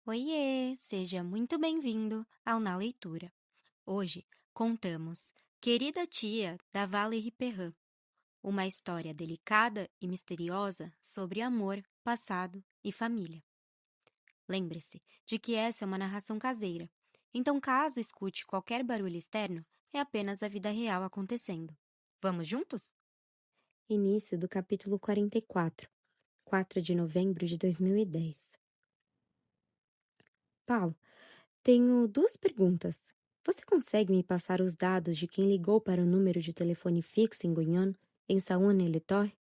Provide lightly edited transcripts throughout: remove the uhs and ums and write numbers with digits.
Oiê, seja muito bem-vindo ao Na Leitura. Hoje contamos Querida Tia da Valérie Perrin, uma história delicada e misteriosa sobre amor, passado e família. Lembre-se de que essa é uma narração caseira, então caso escute qualquer barulho externo, é apenas a vida real acontecendo. Vamos juntos? Início do capítulo 44, 4 de novembro de 2010. Paulo, tenho duas perguntas. Você consegue me passar os dados de quem ligou para o número de telefone fixo em Guignon, em Saône-le-Torre?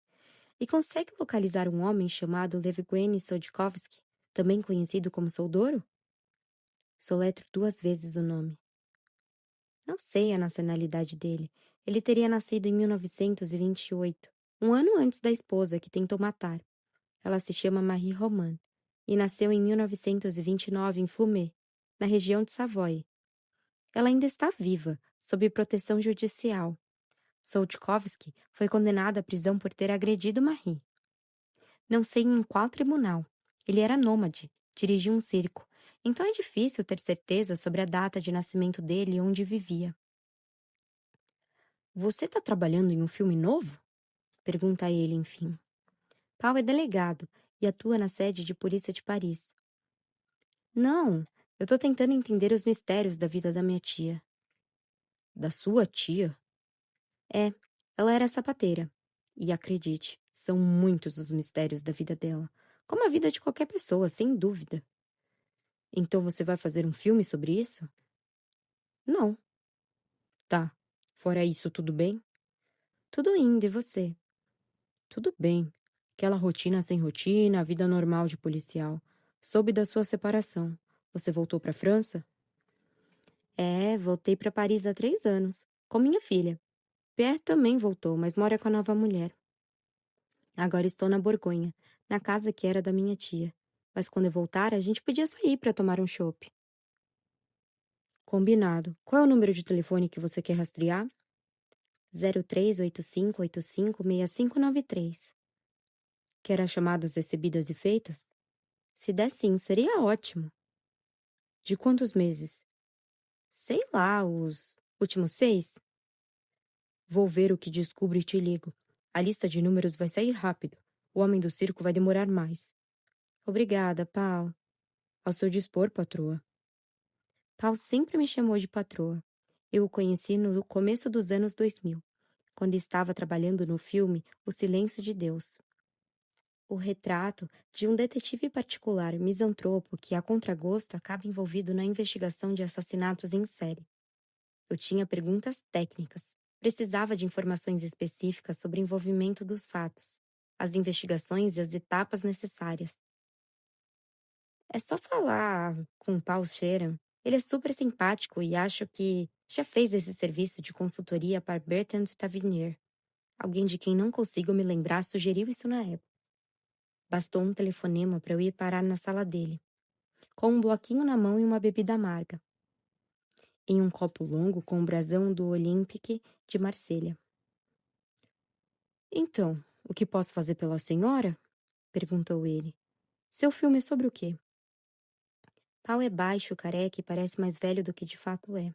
E consegue localizar um homem chamado Levgueni Sodkovsky, também conhecido como Soldouro? Soletro duas vezes o nome. Não sei a nacionalidade dele. Ele teria nascido em 1928, um ano antes da esposa que tentou matar. Ela se chama Marie Roman e nasceu em 1929 em Flumet, na região de Savoie. Ela ainda está viva, sob proteção judicial. Soltkovsky foi condenado à prisão por ter agredido Marie. Não sei em qual tribunal. Ele era nômade, dirigia um circo, então é difícil ter certeza sobre a data de nascimento dele e onde vivia. Você está trabalhando em um filme novo? Pergunta ele, enfim. Paul é delegado e atua na sede de polícia de Paris. Não, eu tô tentando entender os mistérios da vida da minha tia. Da sua tia? É, ela era sapateira. E acredite, são muitos os mistérios da vida dela. Como a vida de qualquer pessoa, sem dúvida. Então você vai fazer um filme sobre isso? Não. Tá. Fora isso, tudo bem? Tudo indo, e você? Tudo bem. Aquela rotina sem rotina, a vida normal de policial. Soube da sua separação. Você voltou pra França? É, voltei para Paris há 3 anos, com minha filha. Pierre também voltou, mas mora com a nova mulher. Agora estou na Borgonha, na casa que era da minha tia. Mas quando eu voltar, a gente podia sair para tomar um chopp. Combinado. Qual é o número de telefone que você quer rastrear? 0385856593. Quer as chamadas recebidas e feitas? Se der sim, seria ótimo. De quantos meses? Sei lá, os últimos 6? Vou ver o que descubro e te ligo. A lista de números vai sair rápido. O homem do circo vai demorar mais. Obrigada, Paul. Ao seu dispor, patroa. Paul sempre me chamou de patroa. Eu o conheci no começo dos anos 2000, quando estava trabalhando no filme O Silêncio de Deus. O retrato de um detetive particular misantropo que, a contragosto, acaba envolvido na investigação de assassinatos em série. Eu tinha perguntas técnicas. Precisava de informações específicas sobre o envolvimento dos fatos, as investigações e as etapas necessárias. É só falar com o Paul Sheeran. Ele é super simpático e acho que já fez esse serviço de consultoria para Bertrand Tavernier. Alguém de quem não consigo me lembrar sugeriu isso na época. Bastou um telefonema para eu ir parar na sala dele, com um bloquinho na mão e uma bebida amarga, em um copo longo com o brasão do Olympique de Marselha. Então, o que posso fazer pela senhora? Perguntou ele. Seu filme é sobre o quê? Paul é baixo, careca e parece mais velho do que de fato é.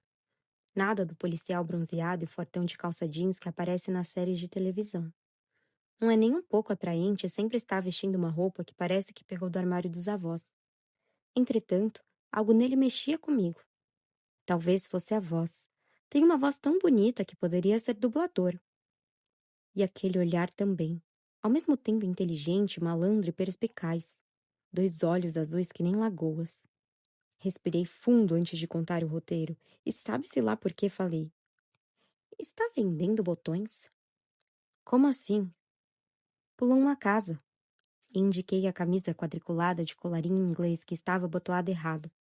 Nada do policial bronzeado e fortão de calça jeans que aparece nas séries de televisão. Não é nem um pouco atraente e sempre está vestindo uma roupa que parece que pegou do armário dos avós. Entretanto, algo nele mexia comigo. Talvez fosse a voz. Tem uma voz tão bonita que poderia ser dublador. E aquele olhar também. Ao mesmo tempo inteligente, malandro e perspicaz. 2 olhos azuis que nem lagoas. Respirei fundo antes de contar o roteiro, e sabe-se lá por que falei. Está vendendo botões? Como assim? Pulou uma casa. E indiquei a camisa quadriculada de colarinho inglês que estava abotoada errado.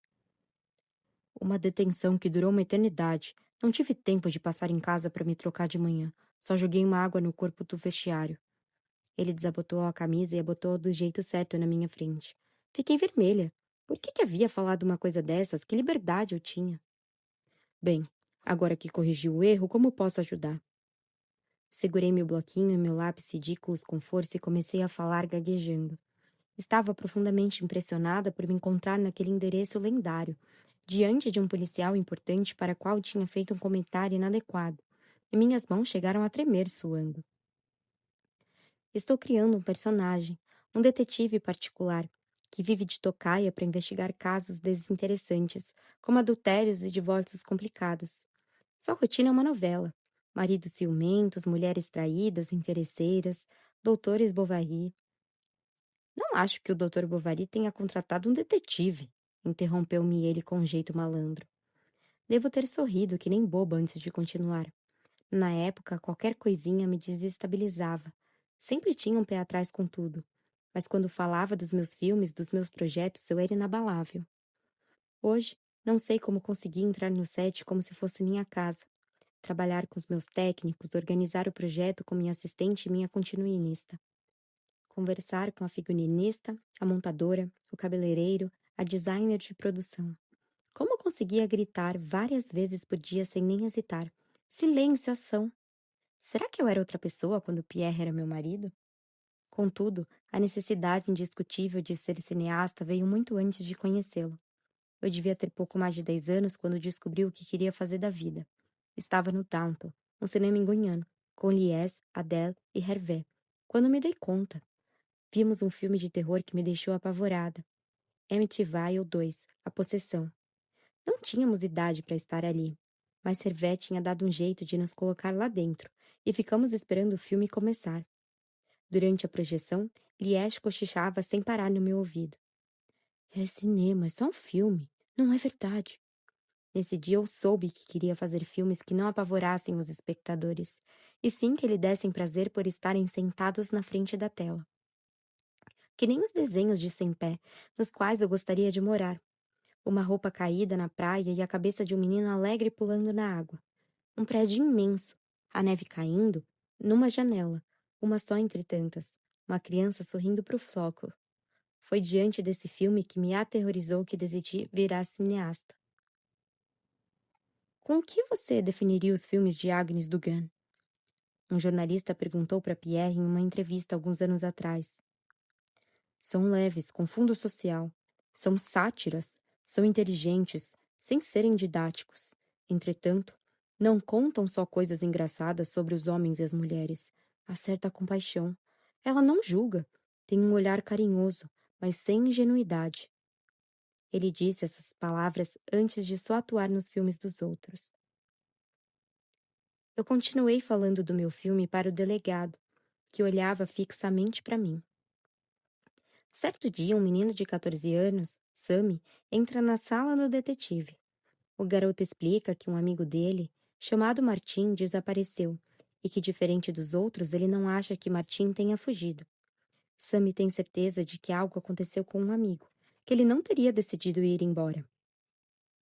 Uma detenção que durou uma eternidade. Não tive tempo de passar em casa para me trocar de manhã. Só joguei uma água no corpo do vestiário. Ele desabotoou a camisa e abotoou do jeito certo na minha frente. Fiquei vermelha. Por que havia falado uma coisa dessas? Que liberdade eu tinha? Bem, agora que corrigi o erro, como posso ajudar? Segurei meu bloquinho e meu lápis ridículos com força e comecei a falar gaguejando. Estava profundamente impressionada por me encontrar naquele endereço lendário, diante de um policial importante para qual tinha feito um comentário inadequado, e minhas mãos chegaram a tremer suando. Estou criando um personagem, um detetive particular, que vive de tocaia para investigar casos desinteressantes, como adultérios e divórcios complicados. Sua rotina é uma novela. Maridos ciumentos, mulheres traídas, interesseiras, doutores Bovary. Não acho que o doutor Bovary tenha contratado um detetive, interrompeu-me ele com um jeito malandro. Devo ter sorrido que nem boba antes de continuar. Na época, qualquer coisinha me desestabilizava. Sempre tinha um pé atrás com tudo. Mas quando falava dos meus filmes, dos meus projetos, eu era inabalável. Hoje, não sei como consegui entrar no set como se fosse minha casa. Trabalhar com os meus técnicos, organizar o projeto com minha assistente e minha continuinista. Conversar com a figurinista, a montadora, o cabeleireiro, a designer de produção. Como eu conseguia gritar várias vezes por dia sem nem hesitar? Silêncio, ação! Será que eu era outra pessoa quando Pierre era meu marido? Contudo, a necessidade indiscutível de ser cineasta veio muito antes de conhecê-lo. Eu devia ter pouco mais de 10 anos quando descobri o que queria fazer da vida. Estava no Downton, um cinema em Guiana, com Lies, Adele e Hervé. Quando me dei conta, vimos um filme de terror que me deixou apavorada. Amityville 2, A Possessão. Não tínhamos idade para estar ali, mas Hervé tinha dado um jeito de nos colocar lá dentro, e ficamos esperando o filme começar. Durante a projeção, Liège cochichava sem parar no meu ouvido. É cinema, é só um filme. Não é verdade. Nesse dia eu soube que queria fazer filmes que não apavorassem os espectadores, e sim que lhe dessem prazer por estarem sentados na frente da tela. Que nem os desenhos de Sem Pé, nos quais eu gostaria de morar. Uma roupa caída na praia e a cabeça de um menino alegre pulando na água. Um prédio imenso, a neve caindo, numa janela, uma só entre tantas, uma criança sorrindo para o floco. Foi diante desse filme que me aterrorizou que decidi virar cineasta. Com o que você definiria os filmes de Agnes Dugan? Um jornalista perguntou para Pierre em uma entrevista alguns anos atrás. São leves, com fundo social. São sátiras. São inteligentes, sem serem didáticos. Entretanto, não contam só coisas engraçadas sobre os homens e as mulheres. Há certa compaixão. Ela não julga. Tem um olhar carinhoso, mas sem ingenuidade. Ele disse essas palavras antes de só atuar nos filmes dos outros. Eu continuei falando do meu filme para o delegado, que olhava fixamente para mim. Certo dia, um menino de 14 anos, Sammy, entra na sala do detetive. O garoto explica que um amigo dele, chamado Martin, desapareceu e que, diferente dos outros, ele não acha que Martin tenha fugido. Sammy tem certeza de que algo aconteceu com um amigo, que ele não teria decidido ir embora.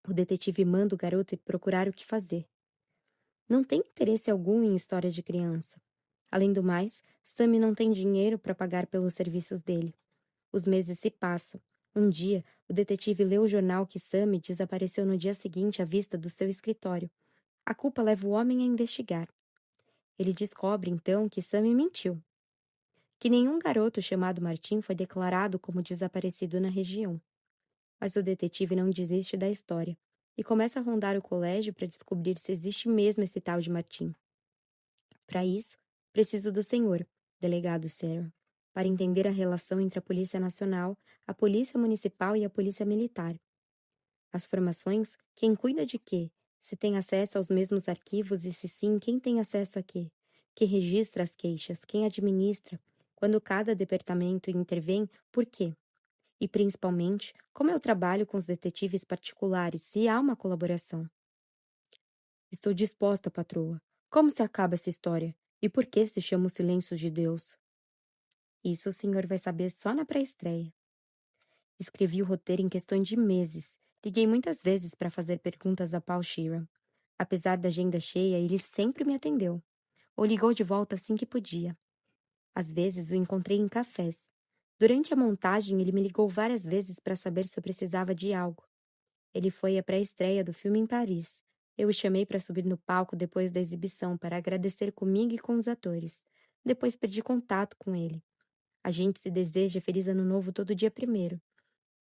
O detetive manda o garoto ir procurar o que fazer. Não tem interesse algum em histórias de criança. Além do mais, Sammy não tem dinheiro para pagar pelos serviços dele. Os meses se passam. Um dia, o detetive lê o jornal que Sammy desapareceu no dia seguinte à vista do seu escritório. A culpa leva o homem a investigar. Ele descobre, então, que Sammy mentiu. Que nenhum garoto chamado Martim foi declarado como desaparecido na região. Mas o detetive não desiste da história e começa a rondar o colégio para descobrir se existe mesmo esse tal de Martim. Para isso, preciso do senhor, delegado Sarah, para entender a relação entre a Polícia Nacional, a Polícia Municipal e a Polícia Militar. As formações, quem cuida de quê? Se tem acesso aos mesmos arquivos e se sim, quem tem acesso a quê? Quem registra as queixas? Quem administra? Quando cada departamento intervém, por quê? E, principalmente, como é o trabalho com os detetives particulares, se há uma colaboração. Estou disposta, patroa. Como se acaba essa história? E por que se chama o Silêncio de Deus? Isso o senhor vai saber só na pré-estreia. Escrevi o roteiro em questões de meses. Liguei muitas vezes para fazer perguntas a Paul Sheeran. Apesar da agenda cheia, ele sempre me atendeu. Ou ligou de volta assim que podia. Às vezes o encontrei em cafés. Durante a montagem, ele me ligou várias vezes para saber se eu precisava de algo. Ele foi à pré-estreia do filme em Paris. Eu o chamei para subir no palco depois da exibição para agradecer comigo e com os atores. Depois perdi contato com ele. A gente se deseja feliz ano novo todo dia primeiro.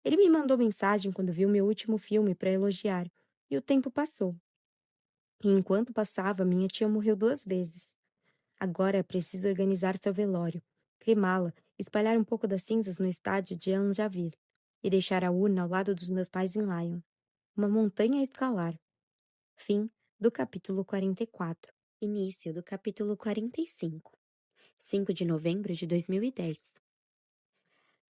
Ele me mandou mensagem quando viu meu último filme para elogiar, e o tempo passou. E enquanto passava, minha tia morreu 2 vezes. Agora é preciso organizar seu velório, cremá-la, espalhar um pouco das cinzas no estádio de Anjaville e deixar a urna ao lado dos meus pais em Lyon. Uma montanha a escalar. Fim do capítulo 44. Início do capítulo 45. 5 de novembro de 2010.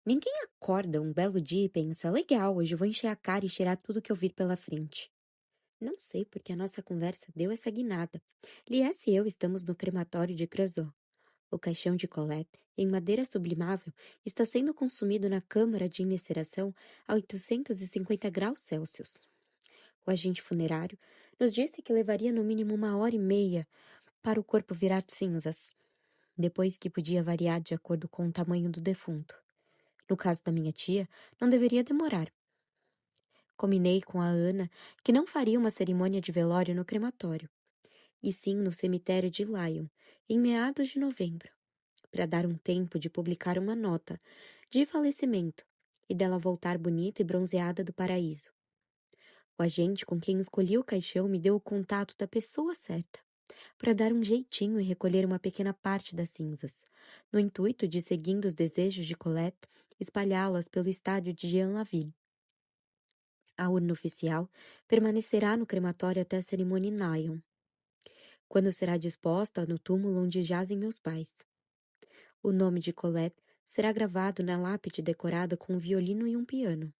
Ninguém acorda um belo dia e pensa: legal, hoje eu vou encher a cara e cheirar tudo que eu vir pela frente. Não sei porque a nossa conversa deu essa guinada. Lies e eu estamos no crematório de Creusot. O caixão de Colette, em madeira sublimável, está sendo consumido na câmara de incineração a 850 graus Celsius. O agente funerário nos disse que levaria no mínimo 1h30 para o corpo virar cinzas, depois que podia variar de acordo com o tamanho do defunto. No caso da minha tia, não deveria demorar. Combinei com a Ana que não faria uma cerimônia de velório no crematório, e sim no cemitério de Lyon, em meados de novembro, para dar um tempo de publicar uma nota de falecimento e dela voltar bonita e bronzeada do paraíso. O agente com quem escolhi o caixão me deu o contato da pessoa certa, para dar um jeitinho e recolher uma pequena parte das cinzas, no intuito de, seguindo os desejos de Colette, espalhá-las pelo estádio de Jean-Laville. A urna oficial permanecerá no crematório até a cerimônia em Lyon, quando será disposta no túmulo onde jazem meus pais. O nome de Colette será gravado na lápide decorada com um violino e um piano.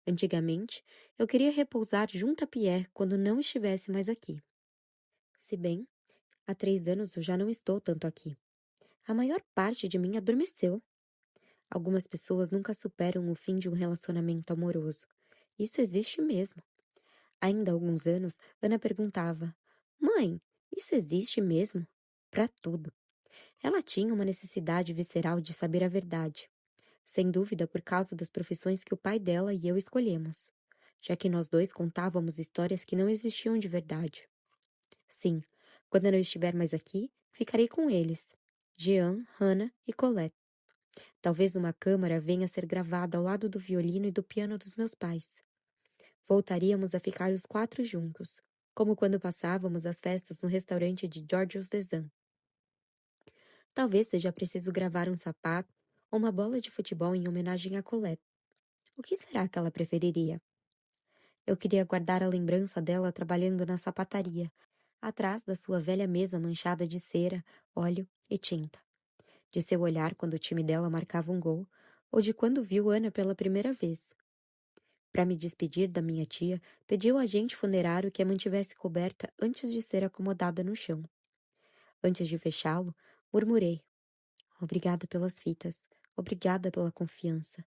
Antigamente, eu queria repousar junto a Pierre quando não estivesse mais aqui. Se bem, há 3 anos eu já não estou tanto aqui. A maior parte de mim adormeceu. Algumas pessoas nunca superam o fim de um relacionamento amoroso. Isso existe mesmo. Ainda há alguns anos, Ana perguntava: Mãe, isso existe mesmo? Para tudo. Ela tinha uma necessidade visceral de saber a verdade. Sem dúvida por causa das profissões que o pai dela e eu escolhemos, já que nós dois contávamos histórias que não existiam de verdade. Sim, quando eu não estiver mais aqui, ficarei com eles, Jean, Hannah e Colette. Talvez uma câmara venha a ser gravada ao lado do violino e do piano dos meus pais. Voltaríamos a ficar os 4 juntos, como quando passávamos as festas no restaurante de Georges Vezin. Talvez seja preciso gravar um sapato ou uma bola de futebol em homenagem a Colette. O que será que ela preferiria? Eu queria guardar a lembrança dela trabalhando na sapataria, atrás da sua velha mesa manchada de cera, óleo e tinta. De seu olhar quando o time dela marcava um gol, ou de quando viu Ana pela primeira vez. Para me despedir da minha tia, pedi ao agente funerário que a mantivesse coberta antes de ser acomodada no chão. Antes de fechá-lo, murmurei: Obrigada pelas fitas, obrigada pela confiança.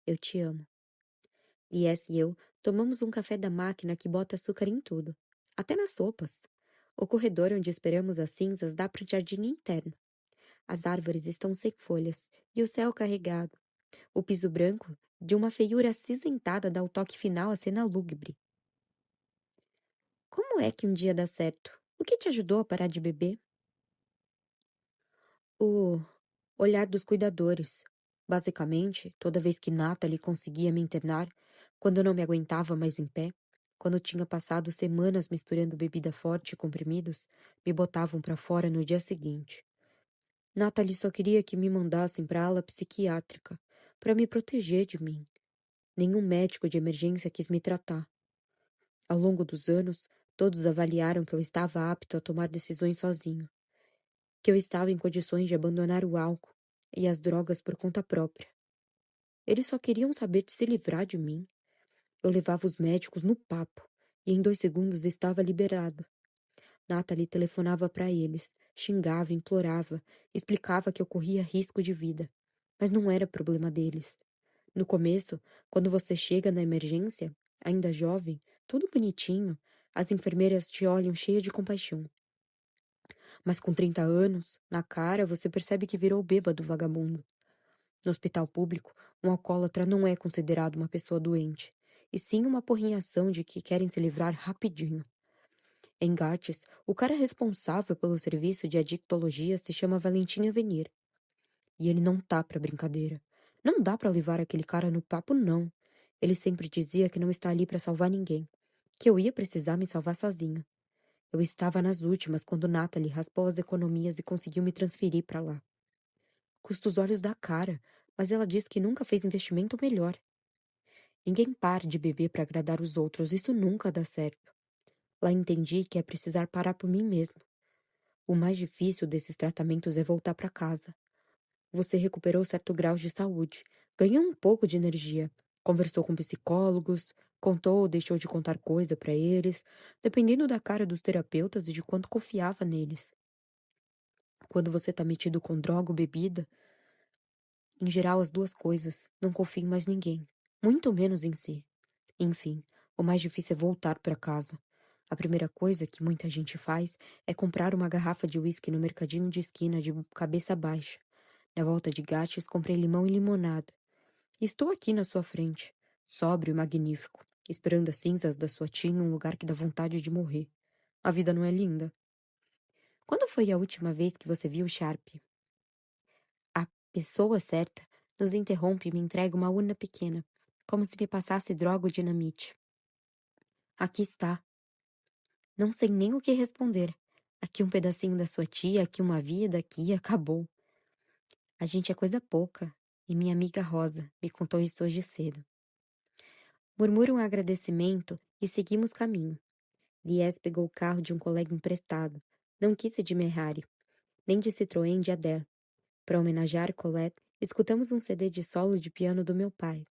Eu te amo. Lies e eu tomamos um café da máquina que bota açúcar em tudo, até nas sopas. O corredor onde esperamos as cinzas dá para o jardim interno. As árvores estão sem folhas e o céu carregado. O piso branco, de uma feiura acinzentada, dá o toque final à cena lúgubre. Como é que um dia dá certo? O que te ajudou a parar de beber? O olhar dos cuidadores. Basicamente, toda vez que Natalie conseguia me internar, quando eu não me aguentava mais em pé, quando tinha passado semanas misturando bebida forte e comprimidos, me botavam para fora no dia seguinte. Natalie só queria que me mandassem para a ala psiquiátrica, para me proteger de mim. Nenhum médico de emergência quis me tratar. Ao longo dos anos, todos avaliaram que eu estava apto a tomar decisões sozinho, que eu estava em condições de abandonar o álcool e as drogas por conta própria. Eles só queriam saber de se livrar de mim. Eu levava os médicos no papo e em 2 segundos estava liberado. Natalie telefonava para eles, xingava, implorava, explicava que eu corria risco de vida. Mas não era problema deles. No começo, quando você chega na emergência, ainda jovem, tudo bonitinho, as enfermeiras te olham cheia de compaixão. Mas com 30 anos, na cara, você percebe que virou bêbado vagabundo. No hospital público, um alcoólatra não é considerado uma pessoa doente, e sim uma porrinhação de que querem se livrar rapidinho. Em Gartes, o cara responsável pelo serviço de adictologia se chama Valentim Avenir. E ele não tá pra brincadeira. Não dá pra levar aquele cara no papo, não. Ele sempre dizia que não está ali pra salvar ninguém, que eu ia precisar me salvar sozinho. Eu estava nas últimas quando Natalie raspou as economias e conseguiu me transferir pra lá. Custa os olhos da cara, mas ela diz que nunca fez investimento melhor. Ninguém para de beber pra agradar os outros, isso nunca dá certo. Lá entendi que é precisar parar por mim mesmo. O mais difícil desses tratamentos é voltar pra casa. Você recuperou certo grau de saúde, ganhou um pouco de energia, conversou com psicólogos, contou ou deixou de contar coisa pra eles, dependendo da cara dos terapeutas e de quanto confiava neles. Quando você tá metido com droga ou bebida, em geral as duas coisas, não confia em mais ninguém, muito menos em si. Enfim, o mais difícil é voltar pra casa. A primeira coisa que muita gente faz é comprar uma garrafa de uísque no mercadinho de esquina de cabeça baixa. Na volta de Gachos, comprei limão e limonada. Estou aqui na sua frente, sóbrio e magnífico, esperando as cinzas da sua tia em um lugar que dá vontade de morrer. A vida não é linda? Quando foi a última vez que você viu Sharp? A pessoa certa nos interrompe e me entrega uma urna pequena, como se me passasse droga ou dinamite. Aqui está. Não sei nem o que responder. Aqui um pedacinho da sua tia, aqui uma vida, aqui acabou. A gente é coisa pouca, e minha amiga Rosa me contou isso hoje cedo. Murmura um agradecimento e seguimos caminho. Lies pegou o carro de um colega emprestado. Não quis ir de Ferrari, nem de Citroën de Adele. Para homenagear Colette, escutamos um CD de solo de piano do meu pai.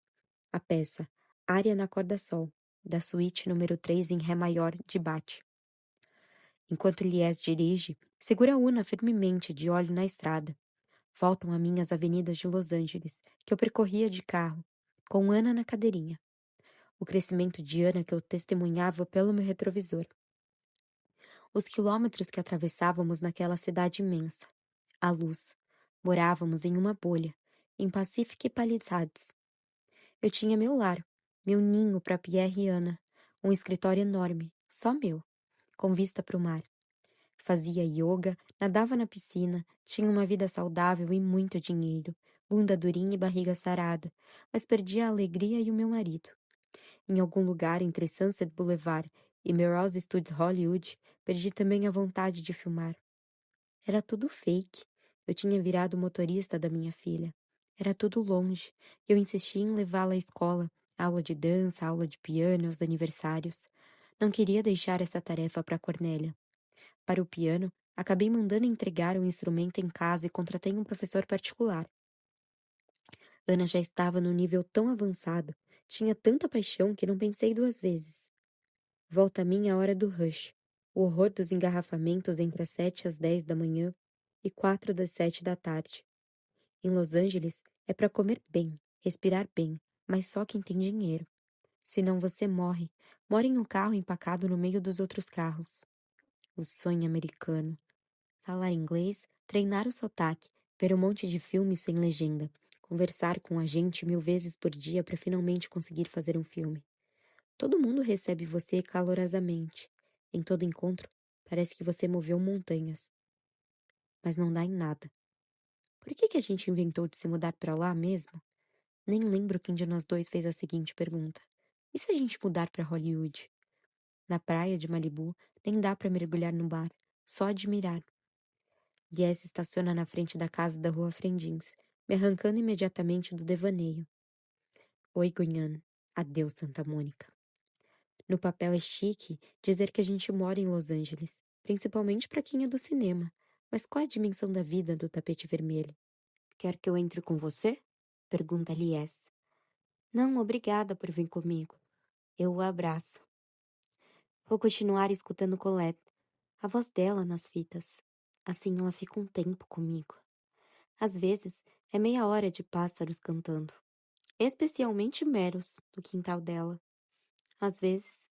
A peça Ária na Corda Sol, da suíte número 3 em Ré maior de Bach. Enquanto Lies dirige, segura a urna firmemente de olho na estrada. Voltam a mim as avenidas de Los Angeles, que eu percorria de carro, com Ana na cadeirinha. O crescimento de Ana que eu testemunhava pelo meu retrovisor. Os quilômetros que atravessávamos naquela cidade imensa. A luz. Morávamos em uma bolha, em Pacific Palisades. Eu tinha meu lar, meu ninho para Pierre e Ana, um escritório enorme, só meu, com vista para o mar. Fazia yoga, nadava na piscina, tinha uma vida saudável e muito dinheiro, bunda durinha e barriga sarada, mas perdia a alegria e o meu marido. Em algum lugar entre Sunset Boulevard e Melrose Studios Hollywood, perdi também a vontade de filmar. Era tudo fake. Eu tinha virado motorista da minha filha. Era tudo longe. Eu insistia em levá-la à escola, aula de dança, aula de piano, aos aniversários. Não queria deixar essa tarefa para Cornélia. Para o piano, acabei mandando entregar o instrumento em casa e contratei um professor particular. Ana já estava num nível tão avançado, tinha tanta paixão que não pensei duas vezes. Volta a mim a hora do rush, o horror dos engarrafamentos entre as 7 e as 10 da manhã e 4 das 7 da tarde. Em Los Angeles é para comer bem, respirar bem, mas só quem tem dinheiro. Senão você morre, mora em um carro empacado no meio dos outros carros. O sonho americano. Falar inglês, treinar o sotaque, ver um monte de filmes sem legenda, conversar com a gente 1000 vezes por dia para finalmente conseguir fazer um filme. Todo mundo recebe você calorosamente. Em todo encontro, parece que você moveu montanhas. Mas não dá em nada. Por que a gente inventou de se mudar para lá mesmo? Nem lembro quem de nós dois fez a seguinte pergunta. E se a gente mudar para Hollywood? Na praia de Malibu, nem dá para mergulhar no mar, só admirar. Jess estaciona na frente da casa da rua Frendins, me arrancando imediatamente do devaneio. Oi, Gunhan. Adeus, Santa Mônica. No papel é chique dizer que a gente mora em Los Angeles, principalmente para quem é do cinema. Mas qual é a dimensão da vida do tapete vermelho? Quer que eu entre com você? Pergunta Lies. Não, obrigada por vir comigo. Eu o abraço. Vou continuar escutando Colette, a voz dela nas fitas. Assim ela fica um tempo comigo. Às vezes, é meia hora de pássaros cantando. Especialmente meros, no quintal dela. Às vezes,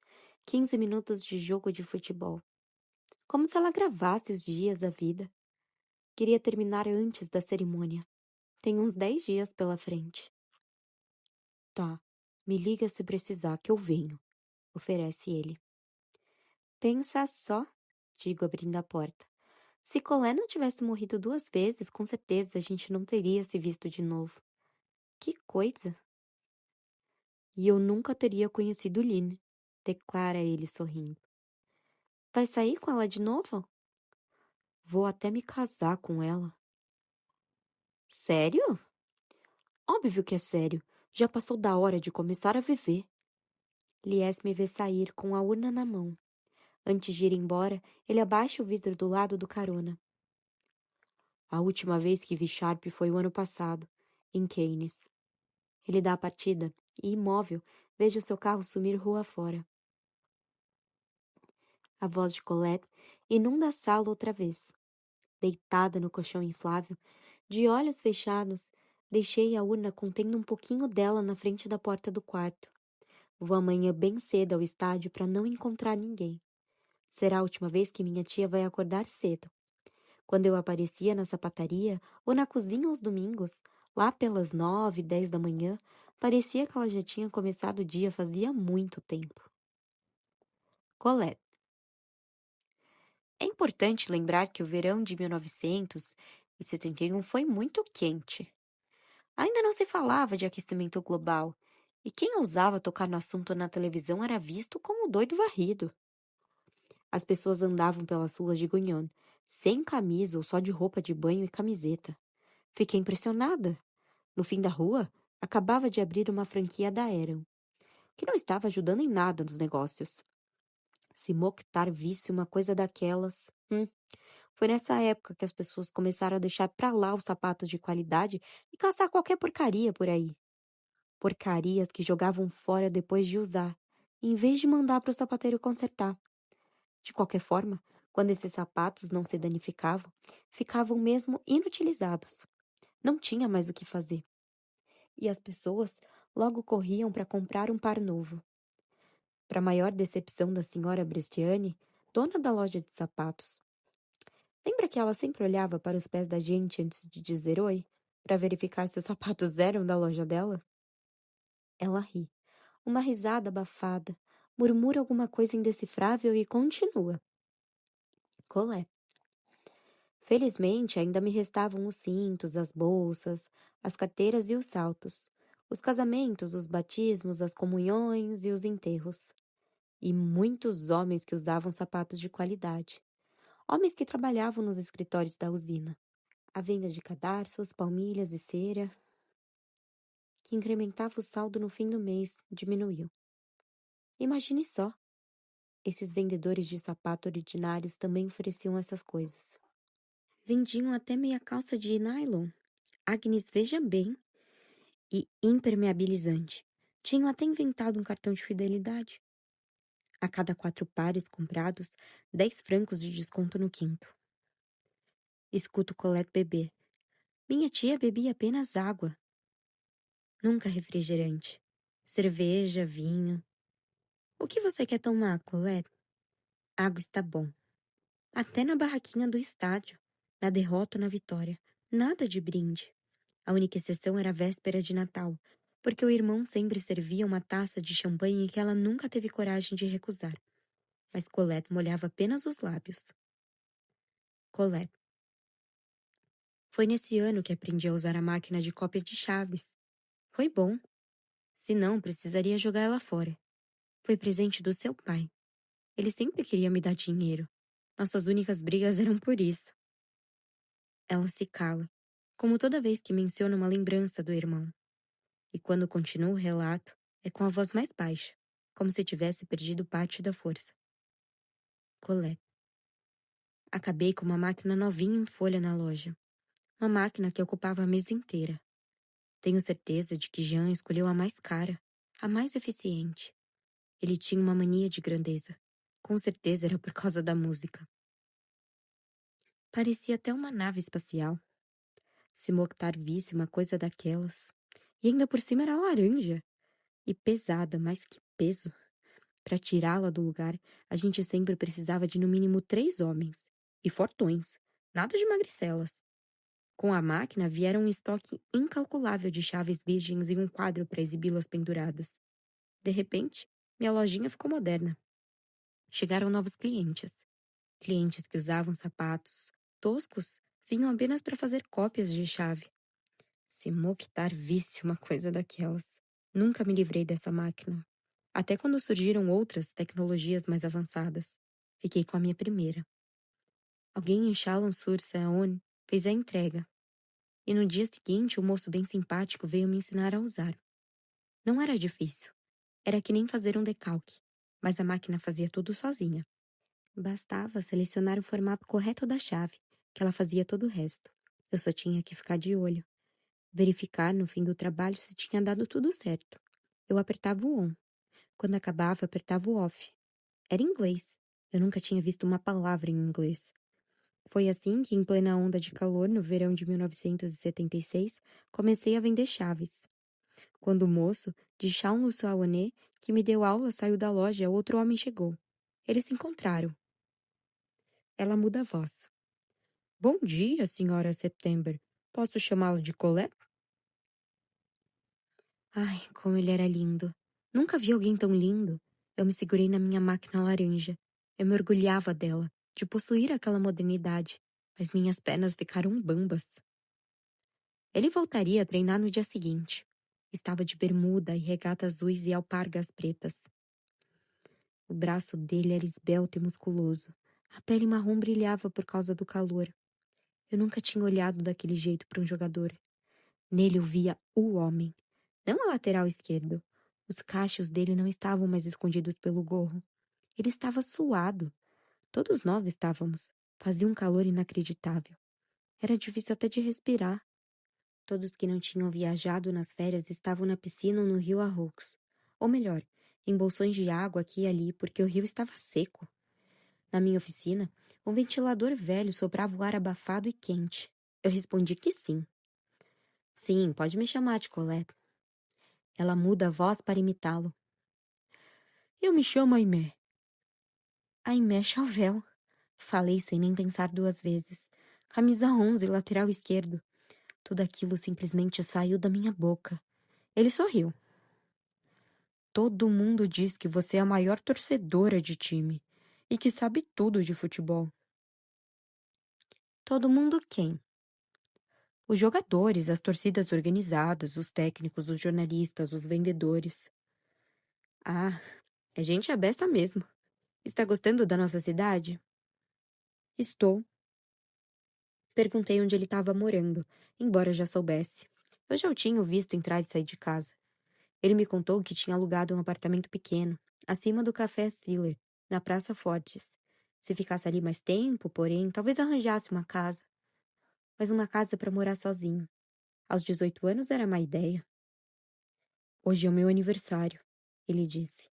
15 minutos de jogo de futebol. Como se ela gravasse os dias da vida. Queria terminar antes da cerimônia. Tem uns 10 dias pela frente. Tá, me liga se precisar que eu venho, oferece ele. Pensa só, digo abrindo a porta. Se Colette não tivesse morrido 2 vezes, com certeza a gente não teria se visto de novo. Que coisa! E eu nunca teria conhecido Lynn, declara ele sorrindo. Vai sair com ela de novo? Vou até me casar com ela. Sério? Óbvio que é sério. Já passou da hora de começar a viver. Lies me vê sair com a urna na mão. Antes de ir embora, ele abaixa o vidro do lado do carona. A última vez que vi Sharp foi o ano passado, em Keynes. Ele dá a partida e, imóvel, vejo seu carro sumir rua fora. A voz de Colette inunda a sala outra vez. Deitada no colchão inflável, de olhos fechados, deixei a urna contendo um pouquinho dela na frente da porta do quarto. Vou amanhã bem cedo ao estádio para não encontrar ninguém. Será a última vez que minha tia vai acordar cedo. Quando eu aparecia na sapataria ou na cozinha aos domingos, lá pelas 9, 10 da manhã, parecia que ela já tinha começado o dia fazia muito tempo. Colette. É importante lembrar que o verão de 1971 foi muito quente. Ainda não se falava de aquecimento global, e quem ousava tocar no assunto na televisão era visto como doido varrido. As pessoas andavam pelas ruas de Guignon, sem camisa ou só de roupa de banho e camiseta. Fiquei impressionada. No fim da rua, acabava de abrir uma franquia da Aeron, que não estava ajudando em nada nos negócios. Se Mokhtar visse uma coisa daquelas... Foi nessa época que as pessoas começaram a deixar pra lá os sapatos de qualidade e caçar qualquer porcaria por aí. Porcarias que jogavam fora depois de usar, em vez de mandar para o sapateiro consertar. De qualquer forma, quando esses sapatos não se danificavam, ficavam mesmo inutilizados. Não tinha mais o que fazer. E as pessoas logo corriam para comprar um par novo. Para maior decepção da senhora Brestiani, dona da loja de sapatos. Lembra que ela sempre olhava para os pés da gente antes de dizer oi, para verificar se os sapatos eram da loja dela? Ela ri. Uma risada abafada, murmura alguma coisa indecifrável e continua. Colette. Felizmente, ainda me restavam os cintos, as bolsas, as carteiras e os saltos, os casamentos, os batismos, as comunhões e os enterros. E muitos homens que usavam sapatos de qualidade. Homens que trabalhavam nos escritórios da usina. A venda de cadarços, palmilhas e cera, que incrementava o saldo no fim do mês, diminuiu. Imagine só. Esses vendedores de sapato ordinários também ofereciam essas coisas. Vendiam até meia calça de nylon. Agnes, veja bem. E impermeabilizante. Tinham até inventado um cartão de fidelidade. A cada 4 pares comprados, 10 francos de desconto no quinto. Escuto Colette beber. Minha tia bebia apenas água. Nunca refrigerante. Cerveja, vinho. O que você quer tomar, Colette? Água está bom. Até na barraquinha do estádio. Na derrota ou na vitória. Nada de brinde. A única exceção era a véspera de Natal, porque o irmão sempre servia uma taça de champanhe que ela nunca teve coragem de recusar. Mas Colette molhava apenas os lábios. Colette. Foi nesse ano que aprendi a usar a máquina de cópia de chaves. Foi bom. Se não, precisaria jogar ela fora. Foi presente do seu pai. Ele sempre queria me dar dinheiro. Nossas únicas brigas eram por isso. Ela se cala, como toda vez que menciona uma lembrança do irmão. E quando continua o relato, é com a voz mais baixa, como se tivesse perdido parte da força. Colette. Acabei com uma máquina novinha em folha na loja. Uma máquina que ocupava a mesa inteira. Tenho certeza de que Jean escolheu a mais cara, a mais eficiente. Ele tinha uma mania de grandeza. Com certeza era por causa da música. Parecia até uma nave espacial. Se Mokhtar visse uma coisa daquelas. E ainda por cima era laranja. E pesada, mais que peso. Para tirá-la do lugar, a gente sempre precisava de no mínimo 3 homens. E fortões. Nada de magricelas. Com a máquina vieram um estoque incalculável de chaves virgens e um quadro para exibi-las penduradas. De repente, minha lojinha ficou moderna. Chegaram novos clientes. Clientes que usavam sapatos, toscos vinham apenas para fazer cópias de chave. Se Mokhtar visse uma coisa daquelas. Nunca me livrei dessa máquina. Até quando surgiram outras tecnologias mais avançadas. Fiquei com a minha primeira. Alguém em Chalon-sur-Saône fez a entrega. E no dia seguinte, um moço bem simpático veio me ensinar a usar. Não era difícil. Era que nem fazer um decalque. Mas a máquina fazia tudo sozinha. Bastava selecionar o formato correto da chave, que ela fazia todo o resto. Eu só tinha que ficar de olho. Verificar no fim do trabalho se tinha dado tudo certo. Eu apertava o on. Quando acabava, apertava o off. Era inglês. Eu nunca tinha visto uma palavra em inglês. Foi assim que, em plena onda de calor, no verão de 1976, comecei a vender chaves. Quando o moço, de Chalon-sur-Saône, que me deu aula, saiu da loja, outro homem chegou. Eles se encontraram. Ela muda a voz. Bom dia, senhora September. Posso chamá-lo de Colette? Ai, como ele era lindo. Nunca vi alguém tão lindo. Eu me segurei na minha máquina laranja. Eu me orgulhava dela, de possuir aquela modernidade, mas minhas pernas ficaram bambas. Ele voltaria a treinar no dia seguinte. Estava de bermuda e regata azuis e alpargas pretas. O braço dele era esbelto e musculoso. A pele marrom brilhava por causa do calor. Eu nunca tinha olhado daquele jeito para um jogador. Nele eu via o homem, não a lateral esquerdo. Os cachos dele não estavam mais escondidos pelo gorro. Ele estava suado. Todos nós estávamos. Fazia um calor inacreditável. Era difícil até de respirar. Todos que não tinham viajado nas férias estavam na piscina ou no rio Arroux. Ou melhor, em bolsões de água aqui e ali, porque o rio estava seco. Na minha oficina, um ventilador velho soprava o ar abafado e quente. Eu respondi que sim. Sim, pode me chamar de Colette. Ela muda a voz para imitá-lo. Eu me chamo Aimé. Aimé Chauvel. Falei sem nem pensar duas vezes. Camisa 11, lateral esquerdo. Tudo aquilo simplesmente saiu da minha boca. Ele sorriu. Todo mundo diz que você é a maior torcedora de time e que sabe tudo de futebol. Todo mundo quem? Os jogadores, as torcidas organizadas, os técnicos, os jornalistas, os vendedores. Ah, é gente abesta mesmo. Está gostando da nossa cidade? Estou. Perguntei onde ele estava morando, embora já soubesse. Eu já o tinha visto entrar e sair de casa. Ele me contou que tinha alugado um apartamento pequeno, acima do Café Thriller, na Praça Fortes. Se ficasse ali mais tempo, porém, talvez arranjasse uma casa. Mas uma casa para morar sozinho. Aos 18 anos era má ideia. Hoje é o meu aniversário, ele disse.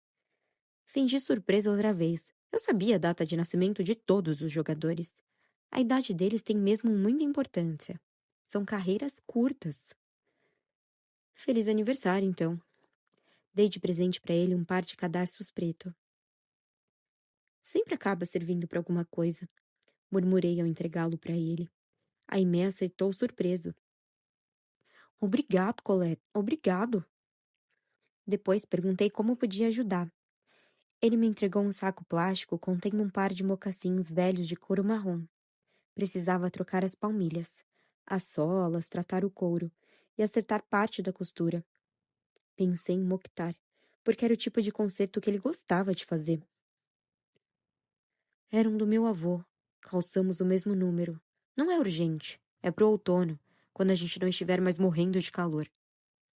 Fingi surpresa outra vez. Eu sabia a data de nascimento de todos os jogadores. A idade deles tem mesmo muita importância. São carreiras curtas. Feliz aniversário, então. Dei de presente para ele um par de cadarços preto. Sempre acaba servindo para alguma coisa, murmurei ao entregá-lo para ele. Aimé aceitou surpreso. Obrigado, Colette, obrigado. Depois perguntei como podia ajudar. Ele me entregou um saco plástico contendo um par de mocassins velhos de couro marrom. Precisava trocar as palmilhas, as solas, tratar o couro e acertar parte da costura. Pensei em Mokhtar, porque era o tipo de conserto que ele gostava de fazer. Eram do meu avô. Calçamos o mesmo número. Não é urgente. É pro outono, quando a gente não estiver mais morrendo de calor.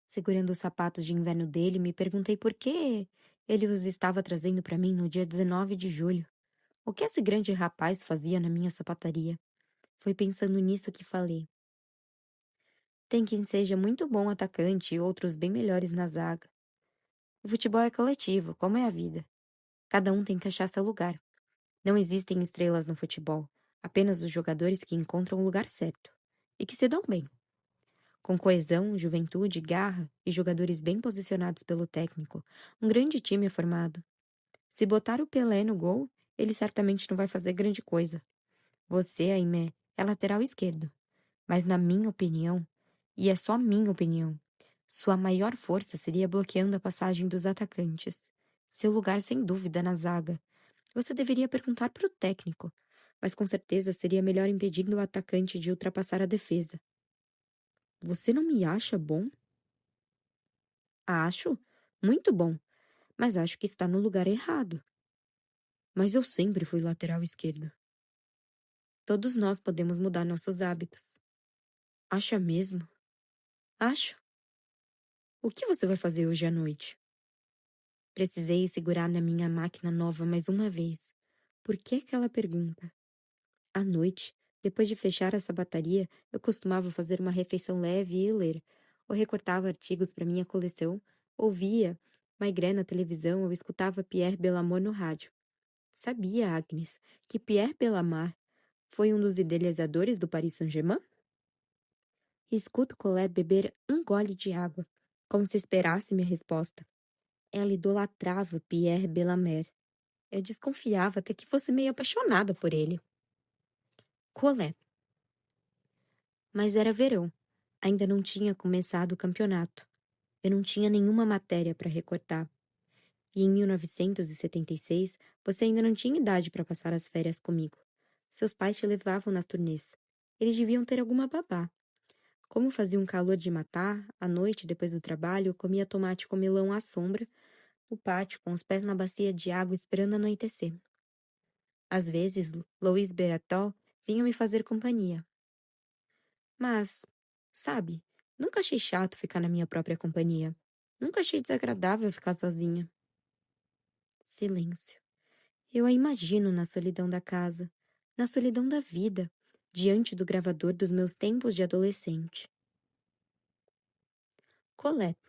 Segurando os sapatos de inverno dele, me perguntei por que ele os estava trazendo para mim no dia 19 de julho. O que esse grande rapaz fazia na minha sapataria? Foi pensando nisso que falei. Tem quem seja muito bom atacante e outros bem melhores na zaga. O futebol é coletivo, como é a vida. Cada um tem que achar seu lugar. Não existem estrelas no futebol, apenas os jogadores que encontram o lugar certo e que se dão bem. Com coesão, juventude, garra e jogadores bem posicionados pelo técnico, um grande time é formado. Se botar o Pelé no gol, ele certamente não vai fazer grande coisa. Você, Aimé, é lateral esquerdo. Mas na minha opinião, e é só minha opinião, sua maior força seria bloqueando a passagem dos atacantes. Seu lugar sem dúvida na zaga. Você deveria perguntar para o técnico. mas com certeza seria melhor impedindo o atacante de ultrapassar a defesa. Você não me acha bom? Acho. Muito bom. Mas acho que está no lugar errado. Mas eu sempre fui lateral esquerdo. Todos nós podemos mudar nossos hábitos. Acha mesmo? Acho. O que você vai fazer hoje à noite? Precisei segurar na minha máquina nova mais uma vez. Por que aquela pergunta? À noite, depois de fechar essa bateria, eu costumava fazer uma refeição leve e ler, ou recortava artigos para minha coleção, ouvia Maigret na televisão ou escutava Pierre Bellamont no rádio. Sabia, Agnes, que Pierre Bellamont foi um dos idealizadores do Paris Saint-Germain? Escuto Colette beber um gole de água, como se esperasse minha resposta. Ela idolatrava Pierre Bellamont. Eu desconfiava até que fosse meio apaixonada por ele. Colette. Mas era verão. Ainda não tinha começado o campeonato. Eu não tinha nenhuma matéria para recortar. E em 1976, você ainda não tinha idade para passar as férias comigo. Seus pais te levavam nas turnês. Eles deviam ter alguma babá. Como fazia um calor de matar, à noite, depois do trabalho, eu comia tomate com melão à sombra, no pátio, com os pés na bacia de água esperando anoitecer. Às vezes, Louis Beratol vinha me fazer companhia. Mas, sabe, nunca achei chato ficar na minha própria companhia. Nunca achei desagradável ficar sozinha. Silêncio. Eu a imagino na solidão da casa, na solidão da vida, diante do gravador dos meus tempos de adolescente. Colette.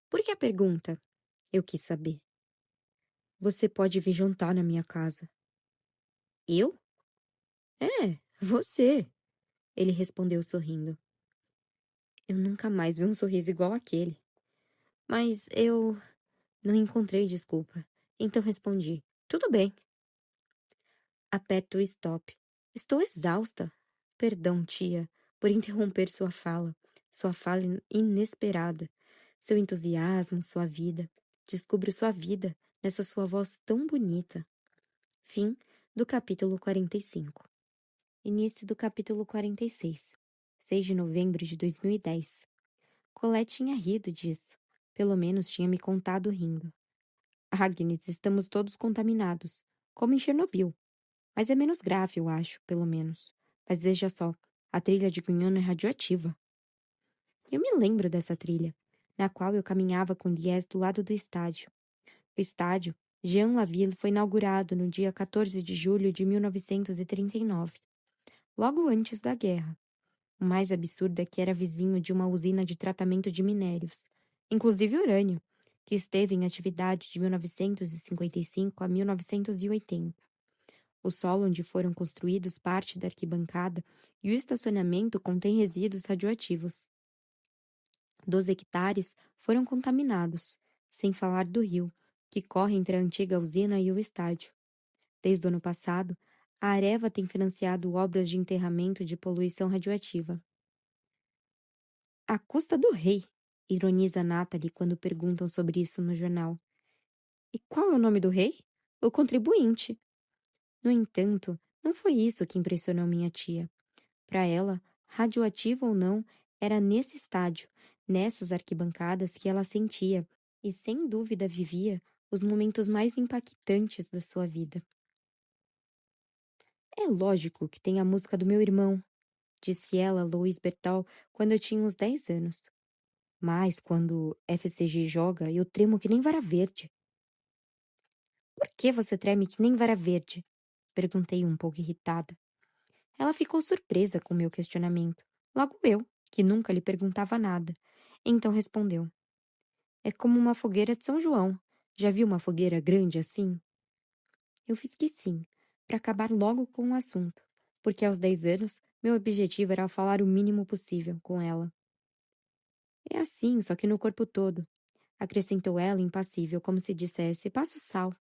Por que a pergunta? Eu quis saber. Você pode vir jantar na minha casa. Eu? É, você, ele respondeu sorrindo. Eu nunca mais vi um sorriso igual aquele. Mas eu não encontrei desculpa. Então respondi: tudo bem. Aperto o stop. Estou exausta. Perdão, tia, por interromper sua fala inesperada, seu entusiasmo, sua vida. Descubro sua vida nessa sua voz tão bonita. Fim do capítulo 45. Início do capítulo 46. 6 de novembro de 2010. Colette tinha rido disso. Pelo menos tinha me contado rindo. Agnes, estamos todos contaminados, como em Chernobyl. Mas é menos grave, eu acho, pelo menos. Mas veja só, a trilha de Guiana é radioativa. Eu me lembro dessa trilha, na qual eu caminhava com Lies do lado do estádio. O estádio Jean Laville foi inaugurado no dia 14 de julho de 1939, logo antes da guerra. O mais absurdo é que era vizinho de uma usina de tratamento de minérios, inclusive urânio, que esteve em atividade de 1955 a 1980. O solo onde foram construídos parte da arquibancada e o estacionamento contém resíduos radioativos. 12 hectares foram contaminados, sem falar do rio, que corre entre a antiga usina e o estádio. Desde o ano passado, a Areva tem financiado obras de enterramento de poluição radioativa. À custa do rei, ironiza Natalie quando perguntam sobre isso no jornal. E qual é o nome do rei? O contribuinte. No entanto, não foi isso que impressionou minha tia. Para ela, radioativo ou não, era nesse estádio, nessas arquibancadas que ela sentia e sem dúvida vivia os momentos mais impactantes da sua vida. É lógico que tem a música do meu irmão, disse ela a Louis Bertal quando eu tinha uns 10 anos. Mas quando FCG joga, eu tremo que nem vara verde. Por que você treme que nem vara verde? Perguntei um pouco irritada. Ela ficou surpresa com meu questionamento. Logo eu, que nunca lhe perguntava nada. Então respondeu. É como uma fogueira de São João. Já viu uma fogueira grande assim? Eu fiz que sim, para acabar logo com o assunto, porque aos 10 anos meu objetivo era falar o mínimo possível com ela. É assim, só que no corpo todo, acrescentou ela impassível, como se dissesse, passa o sal.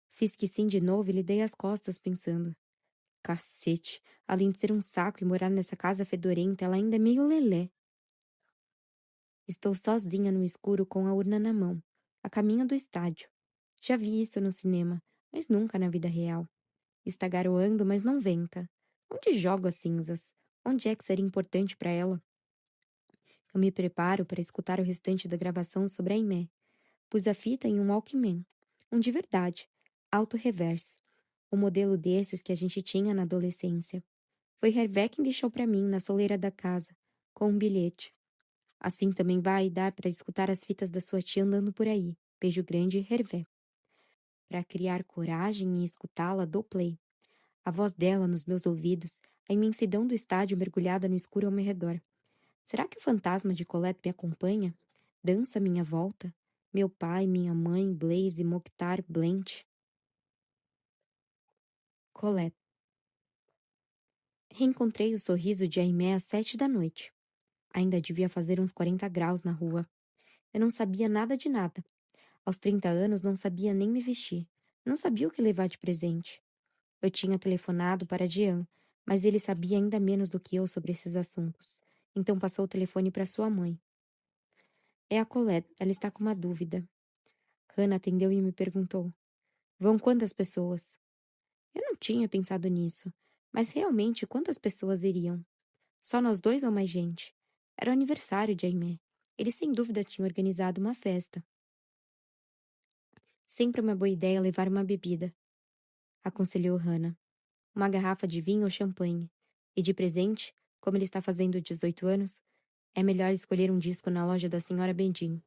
Fiz que sim de novo e lhe dei as costas, pensando. Cacete, além de ser um saco e morar nessa casa fedorenta, ela ainda é meio lelé. Estou sozinha no escuro com a urna na mão, a caminho do estádio. Já vi isso no cinema, mas nunca na vida real. Está garoando, mas não venta. Onde jogo as cinzas? Onde é que seria importante para ela? Eu me preparo para escutar o restante da gravação sobre a Aimee. Pus a fita em um Walkman. Um de verdade. Alto reverse. O modelo desses que a gente tinha na adolescência. Foi Hervé quem deixou para mim na soleira da casa, com um bilhete. Assim também vai dar para escutar as fitas da sua tia andando por aí. Beijo grande, Hervé. Para criar coragem e escutá-la, dou play. A voz dela nos meus ouvidos, a imensidão do estádio mergulhada no escuro ao meu redor. Será que o fantasma de Colette me acompanha? Dança à minha volta? Meu pai, minha mãe, Blaze, Mokhtar, Blanche. Colette. Reencontrei o sorriso de Aimé às 7 da noite. Ainda devia fazer uns 40 graus na rua. Eu não sabia nada de nada. Aos 30 anos não sabia nem me vestir. Não sabia o que levar de presente. Eu tinha telefonado para Jean, mas ele sabia ainda menos do que eu sobre esses assuntos. Então passou o telefone para sua mãe. É a Colette, ela está com uma dúvida. Hannah atendeu e me perguntou: Vão quantas pessoas? Eu não tinha pensado nisso, mas realmente quantas pessoas iriam? Só nós dois ou mais gente? Era o aniversário de Aimee. Ele sem dúvida tinha organizado uma festa. Sempre uma boa ideia levar uma bebida, aconselhou Hannah. Uma garrafa de vinho ou champanhe. E de presente, como ele está fazendo 18 anos, é melhor escolher um disco na loja da senhora Bendin.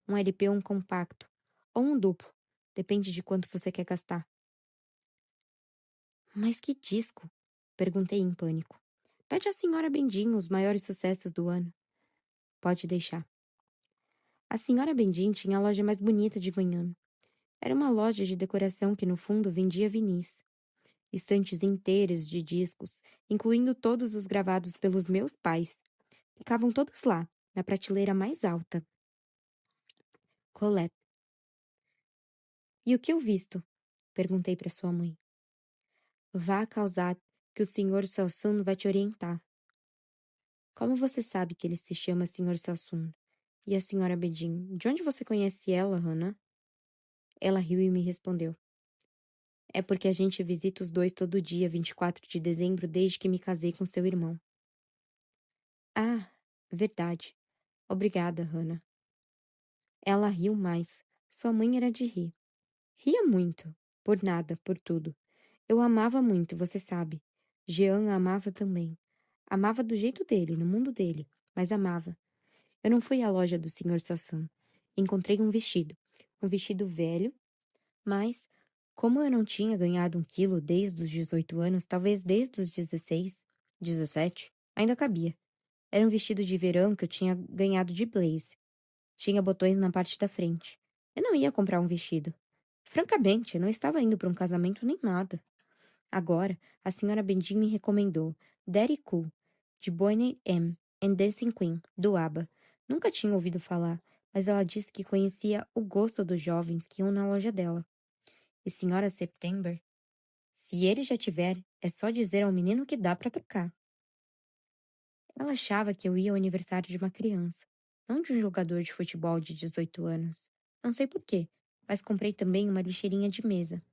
Um LP ou um compacto. Ou um duplo. Depende de quanto você quer gastar. Mas que disco? Perguntei em pânico. Pede à senhora Bendin os maiores sucessos do ano. Pode deixar. A senhora Bendin tinha a loja mais bonita de manhã. Era uma loja de decoração que no fundo vendia vinis. Estantes inteiras de discos, incluindo todos os gravados pelos meus pais. Ficavam todos lá, na prateleira mais alta. Colette. E o que eu visto? Perguntei para sua mãe. Vá causar que o Sr. Salsun vai te orientar. Como você sabe que ele se chama Sr. Salsun? E a senhora Bedin, de onde você conhece ela, Hannah? Ela riu e me respondeu. É porque a gente visita os dois todo dia, 24 de dezembro, desde que me casei com seu irmão. Ah, verdade. Obrigada, Hannah. Ela riu mais. Sua mãe era de rir. Ria muito. Por nada, por tudo. Eu amava muito, você sabe. Jean a amava também. Amava do jeito dele, no mundo dele, mas amava. Eu não fui à loja do Sr. Sassan. Encontrei um vestido. Um vestido velho, mas, como eu não tinha ganhado 1 quilo desde os 18 anos, talvez desde os 16, 17, ainda cabia. Era um vestido de verão que eu tinha ganhado de Blaze. Tinha botões na parte da frente. Eu não ia comprar um vestido. Francamente, não estava indo para um casamento nem nada. Agora, a senhora Bendin me recomendou Daddy Cool, de Boney M. and Dancing Queen, do ABBA. Nunca tinha ouvido falar, mas ela disse que conhecia o gosto dos jovens que iam na loja dela. E senhora September? Se ele já tiver, é só dizer ao menino que dá para trocar. Ela achava que eu ia ao aniversário de uma criança, não de um jogador de futebol de 18 anos. Não sei por quê, mas comprei também uma lixeirinha de mesa.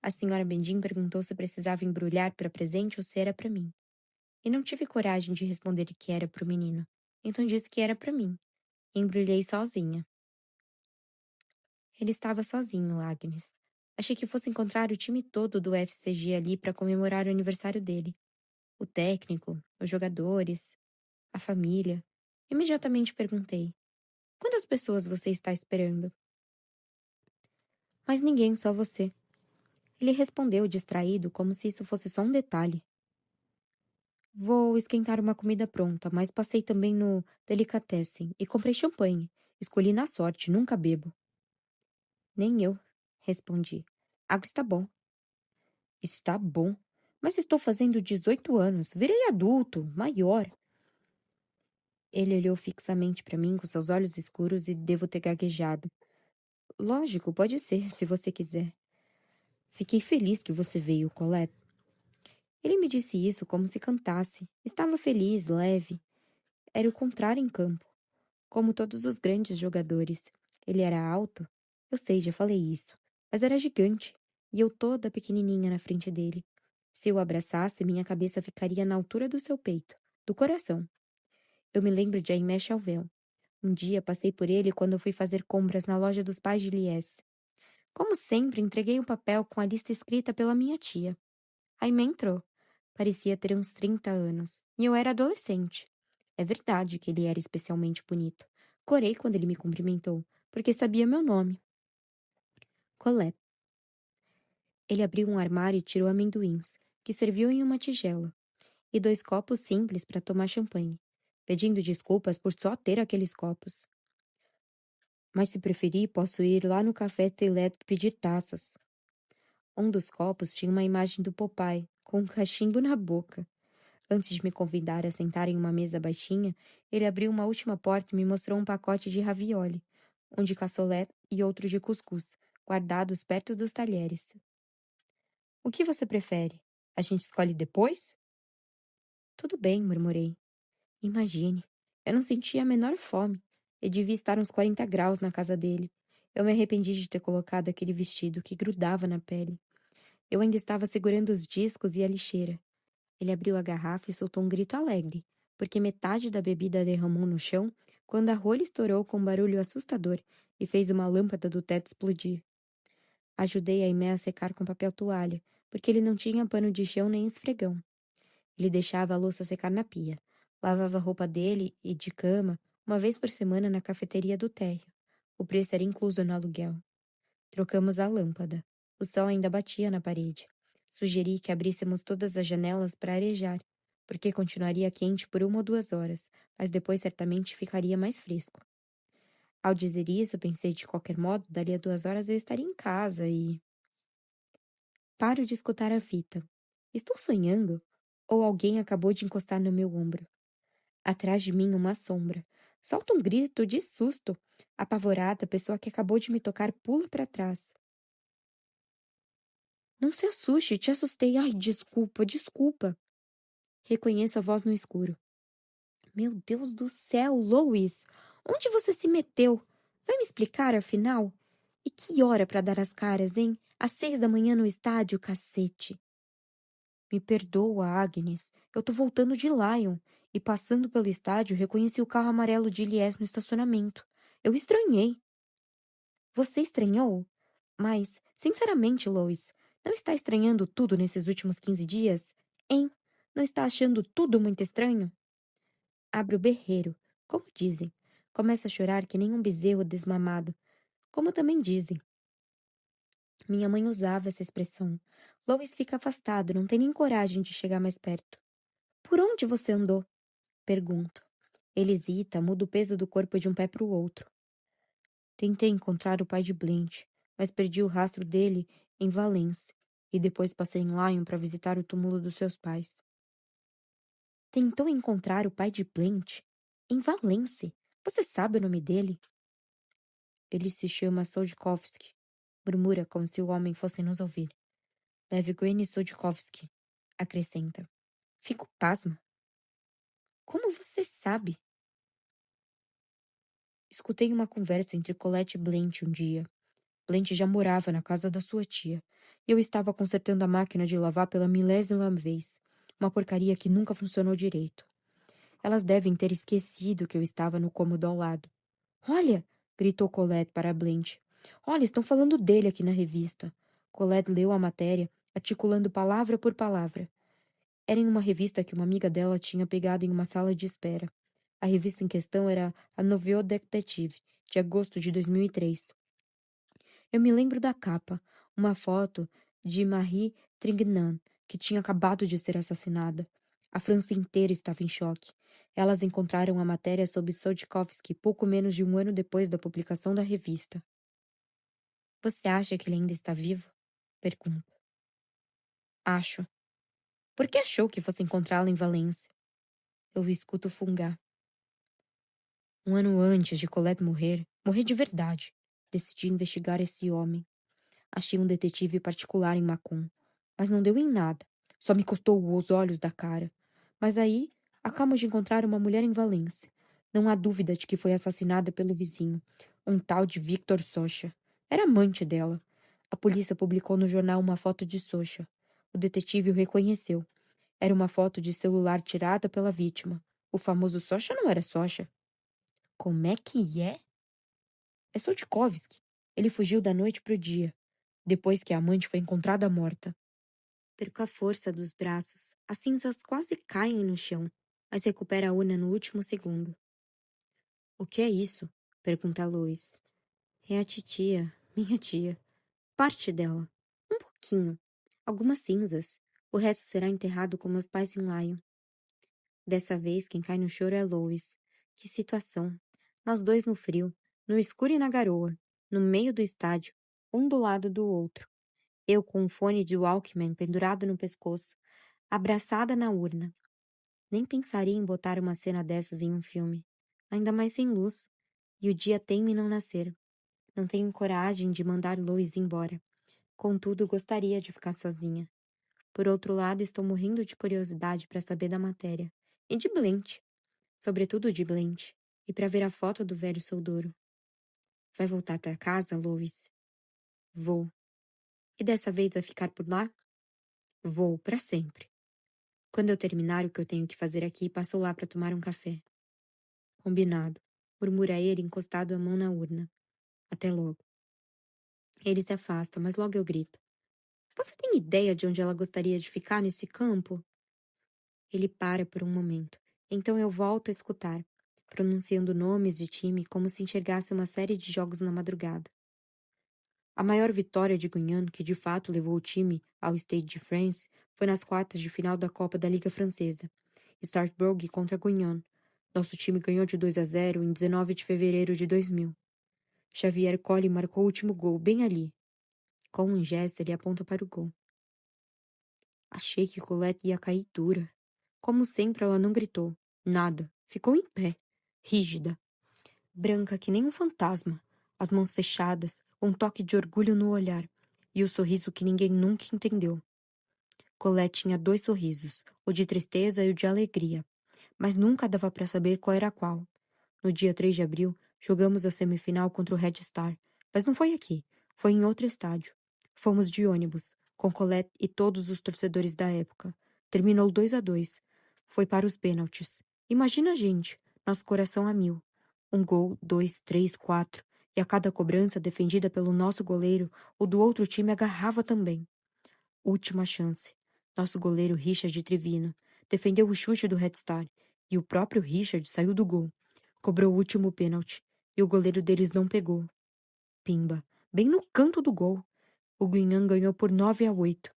A senhora Bendin perguntou se precisava embrulhar para presente ou se era para mim. E não tive coragem de responder que era para o menino. Então disse que era para mim. E embrulhei sozinha. Ele estava sozinho, Agnes. Achei que fosse encontrar o time todo do FCG ali para comemorar o aniversário dele. O técnico, os jogadores, a família. Imediatamente perguntei: Quantas pessoas você está esperando? Mas ninguém, só você. Ele respondeu distraído, como se isso fosse só um detalhe. Vou esquentar uma comida pronta, mas passei também no Delicatessen e comprei champanhe. Escolhi na sorte, nunca bebo. Nem eu, respondi. Água está bom. Está bom. Mas estou fazendo 18 anos. Virei adulto, maior. Ele olhou fixamente para mim com seus olhos escuros e devo ter gaguejado. Lógico, pode ser, se você quiser. Fiquei feliz que você veio, Colette. Ele me disse isso como se cantasse. Estava feliz, leve. Era o contrário em campo. Como todos os grandes jogadores. Ele era alto. Eu sei, já falei isso. Mas era gigante. e eu toda pequenininha na frente dele. Se eu o abraçasse, minha cabeça ficaria na altura do seu peito, do coração. Eu me lembro de Aimé Chauvel. Um dia passei por ele quando eu fui fazer compras na loja dos pais de Lies. Como sempre, entreguei o papel com a lista escrita pela minha tia. Aimé entrou. Parecia ter uns 30 anos, e eu era adolescente. É verdade que ele era especialmente bonito. Corei quando ele me cumprimentou, porque sabia meu nome. Colette. Ele abriu um armário e tirou amendoins, que serviu em uma tigela, e 2 copos simples para tomar champanhe, pedindo desculpas por só ter aqueles copos. Mas se preferir, posso ir lá no café Telet pedir taças. Um dos copos tinha uma imagem do Popeye, com um cachimbo na boca. Antes de me convidar a sentar em uma mesa baixinha, ele abriu uma última porta e me mostrou um pacote de ravioli, um de cassoulet e outro de cuscuz, guardados perto dos talheres. O que você prefere? A gente escolhe depois? Tudo bem, murmurei. Imagine, eu não sentia a menor fome. E devia estar uns 40 graus na casa dele. Eu me arrependi de ter colocado aquele vestido que grudava na pele. Eu ainda estava segurando os discos e a lixeira. Ele abriu a garrafa e soltou um grito alegre, porque metade da bebida derramou no chão quando a rolha estourou com um barulho assustador e fez uma lâmpada do teto explodir. Ajudei a Aimé a secar com papel toalha, porque ele não tinha pano de chão nem esfregão. Ele deixava a louça secar na pia, lavava a roupa dele e de cama uma vez por semana na cafeteria do térreo. O preço era incluso no aluguel. Trocamos a lâmpada. O sol ainda batia na parede. Sugeri que abríssemos todas as janelas para arejar, porque continuaria quente por 1 ou 2 horas, mas depois certamente ficaria mais fresco. Ao dizer isso, pensei de qualquer modo, dali a 2 horas eu estaria em casa e... Paro de escutar a fita. Estou sonhando? Ou alguém acabou de encostar no meu ombro? Atrás de mim, uma sombra. Solta um grito de susto. Apavorada, a pessoa que acabou de me tocar pula para trás. Não se assuste, te assustei. Ai, desculpa, desculpa. Reconheço a voz no escuro. Meu Deus do céu, Lois! Onde você se meteu? Vai me explicar, afinal? E que hora para dar as caras, hein? Às 6 da manhã no estádio, cacete. Me perdoa, Agnes. Eu tô voltando de Lyon. E passando pelo estádio, reconheci o carro amarelo de Lies no estacionamento. Eu estranhei. Você estranhou? Mas, sinceramente, Lois, não está estranhando tudo nesses últimos 15 dias? Hein? Não está achando tudo muito estranho? Abre o berreiro, como dizem. Começa a chorar que nem um bezerro desmamado, como também dizem. Minha mãe usava essa expressão. Lois fica afastado, não tem nem coragem de chegar mais perto. Por onde você andou? Pergunto. Ele hesita, muda o peso do corpo de um pé para o outro. Tentei encontrar o pai de Blanche, mas perdi o rastro dele em Valence, e depois passei em Lyon para visitar o túmulo dos seus pais. Tentou encontrar o pai de Blanche? Em Valence? Você sabe o nome dele? Ele se chama Sodkovsky, murmura como se o homem fosse nos ouvir. Yevgeny Sodkovsky, acrescenta. Fico pasma. Como você sabe? Escutei uma conversa entre Colette e Blanche um dia. Blanche já morava na casa da sua tia, e eu estava consertando a máquina de lavar pela 1000ª vez. Uma porcaria que nunca funcionou direito. Elas devem ter esquecido que eu estava no cômodo ao lado. Olha! Gritou Colette para Blanche. Olha, estão falando dele aqui na revista. Colette leu a matéria, articulando palavra por palavra. Era em uma revista que uma amiga dela tinha pegado em uma sala de espera. A revista em questão era a Nouveau Detective, de agosto de 2003. Eu me lembro da capa, uma foto de Marie Trintignant, que tinha acabado de ser assassinada. A França inteira estava em choque. Elas encontraram a matéria sobre Sodkovsky pouco menos de um ano depois da publicação da revista. Você acha que ele ainda está vivo? Pergunto. Acho. Por que achou que fosse encontrá-lo em Valência? Eu o escuto fungar. Um ano antes de Colette morrer de verdade, decidi investigar esse homem. Achei um detetive particular em Mâcon, mas não deu em nada. Só me custou os olhos da cara. Mas aí, acabo de encontrar uma mulher em Valência. Não há dúvida de que foi assassinada pelo vizinho, um tal de Victor Socha. Era amante dela. A polícia publicou no jornal uma foto de Sosha. O detetive o reconheceu. Era uma foto de celular tirada pela vítima. O famoso Sosha não era Sosha. Como é que é? É Soltkovski. Ele fugiu da noite pro dia, depois que a amante foi encontrada morta. Perco a força dos braços. As cinzas quase caem no chão, mas recupera a urna no último segundo. O que é isso? Pergunta Lois. É a titia, minha tia. Parte dela. Um pouquinho. Algumas cinzas. O resto será enterrado com meus pais em Lyon. Dessa vez, quem cai no choro é Lois. Que situação. Nós dois no frio, no escuro e na garoa, no meio do estádio, um do lado do outro. Eu com um fone de Walkman pendurado no pescoço, abraçada na urna. Nem pensaria em botar uma cena dessas em um filme. Ainda mais sem luz. E o dia teme em não nascer. Não tenho coragem de mandar Lois embora. Contudo, gostaria de ficar sozinha. Por outro lado, estou morrendo de curiosidade para saber da matéria. E de Blent. Sobretudo de Blent. E para ver a foto do velho soldouro. Vai voltar para casa, Lois? Vou. E dessa vez vai ficar por lá? Vou, para sempre. Quando eu terminar o que eu tenho que fazer aqui, passo lá para tomar um café. Combinado, murmura ele encostado a mão na urna. Até logo. Ele se afasta, mas logo eu grito. Você tem ideia de onde ela gostaria de ficar nesse campo? Ele para por um momento. Então eu volto a escutar, pronunciando nomes de time como se enxergasse uma série de jogos na madrugada. A maior vitória de Guignon, que de fato levou o time ao Stade de France, foi nas quartas de final da Copa da Liga Francesa. Strasbourg contra Guignon. Nosso time ganhou de 2-0 em 19 de fevereiro de 2000. Xavier Colli marcou o último gol, bem ali. Com um gesto, ele aponta para o gol. Achei que Colette ia cair dura. Como sempre, ela não gritou. Nada. Ficou em pé. Rígida. Branca que nem um fantasma. As mãos fechadas, um toque de orgulho no olhar. E o sorriso que ninguém nunca entendeu. Colette tinha dois sorrisos, o de tristeza e o de alegria. Mas nunca dava para saber qual era qual. No dia 3 de abril, jogamos a semifinal contra o Red Star. Mas não foi aqui. Foi em outro estádio. Fomos de ônibus, com Colette e todos os torcedores da época. Terminou 2-2. Foi para os pênaltis. Imagina a gente, nosso coração a mil. Um gol, 2, 3, 4. E a cada cobrança defendida pelo nosso goleiro, o do outro time agarrava também. Última chance. Nosso goleiro Richard Trevino defendeu o chute do Red Star e o próprio Richard saiu do gol. Cobrou o último pênalti e o goleiro deles não pegou. Pimba, bem no canto do gol. O Guignon ganhou por 9-8.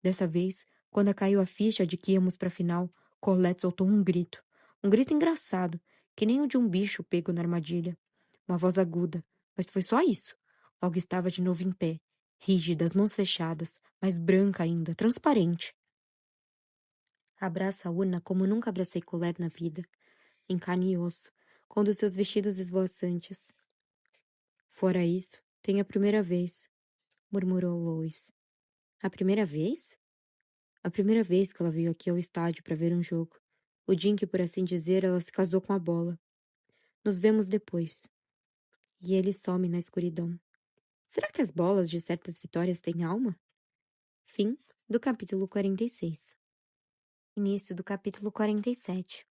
Dessa vez, quando caiu a ficha de que íamos para a final, Colette soltou um grito. Um grito engraçado, que nem o de um bicho pego na armadilha. Uma voz aguda, mas foi só isso. Logo estava de novo em pé, rígida, as mãos fechadas, mas branca ainda, transparente. Abraça a urna como nunca abracei Colette na vida, em carne e osso, com um dos seus vestidos esvoaçantes. Fora isso, tem a primeira vez, murmurou Lois. A primeira vez? A primeira vez que ela veio aqui ao estádio para ver um jogo. O dia em que, por assim dizer, ela se casou com a bola. Nos vemos depois. E ele some na escuridão. Será que as bolas de certas vitórias têm alma? Fim do capítulo 46. Início do capítulo 47.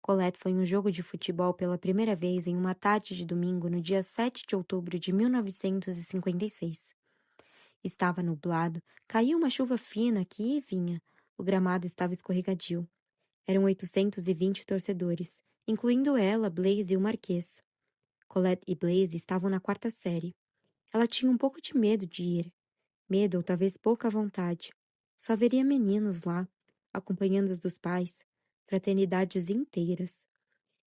Colette foi em um jogo de futebol pela primeira vez em uma tarde de domingo no dia 7 de outubro de 1956. Estava nublado, caía uma chuva fina que ia e vinha. O gramado estava escorregadio. Eram 820 torcedores, incluindo ela, Blaise e o Marquês. Colette e Blaise estavam na quarta série. Ela tinha um pouco de medo de ir. Medo ou talvez pouca vontade. Só veria meninos lá, acompanhando os dos pais, fraternidades inteiras.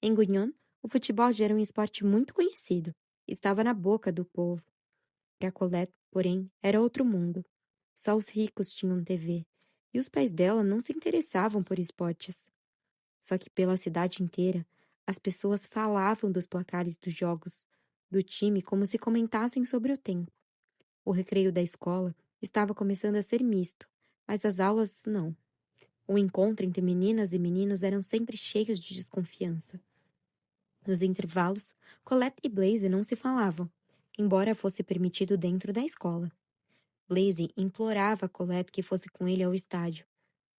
Em Guignon, o futebol já era um esporte muito conhecido. Estava na boca do povo. Para Colette, porém, era outro mundo. Só os ricos tinham TV, e os pais dela não se interessavam por esportes. Só que pela cidade inteira, as pessoas falavam dos placares dos jogos, do time como se comentassem sobre o tempo. O recreio da escola estava começando a ser misto, mas as aulas não. O encontro entre meninas e meninos eram sempre cheios de desconfiança. Nos intervalos, Colette e Blaise não se falavam, embora fosse permitido dentro da escola. Blaise implorava a Colette que fosse com ele ao estádio.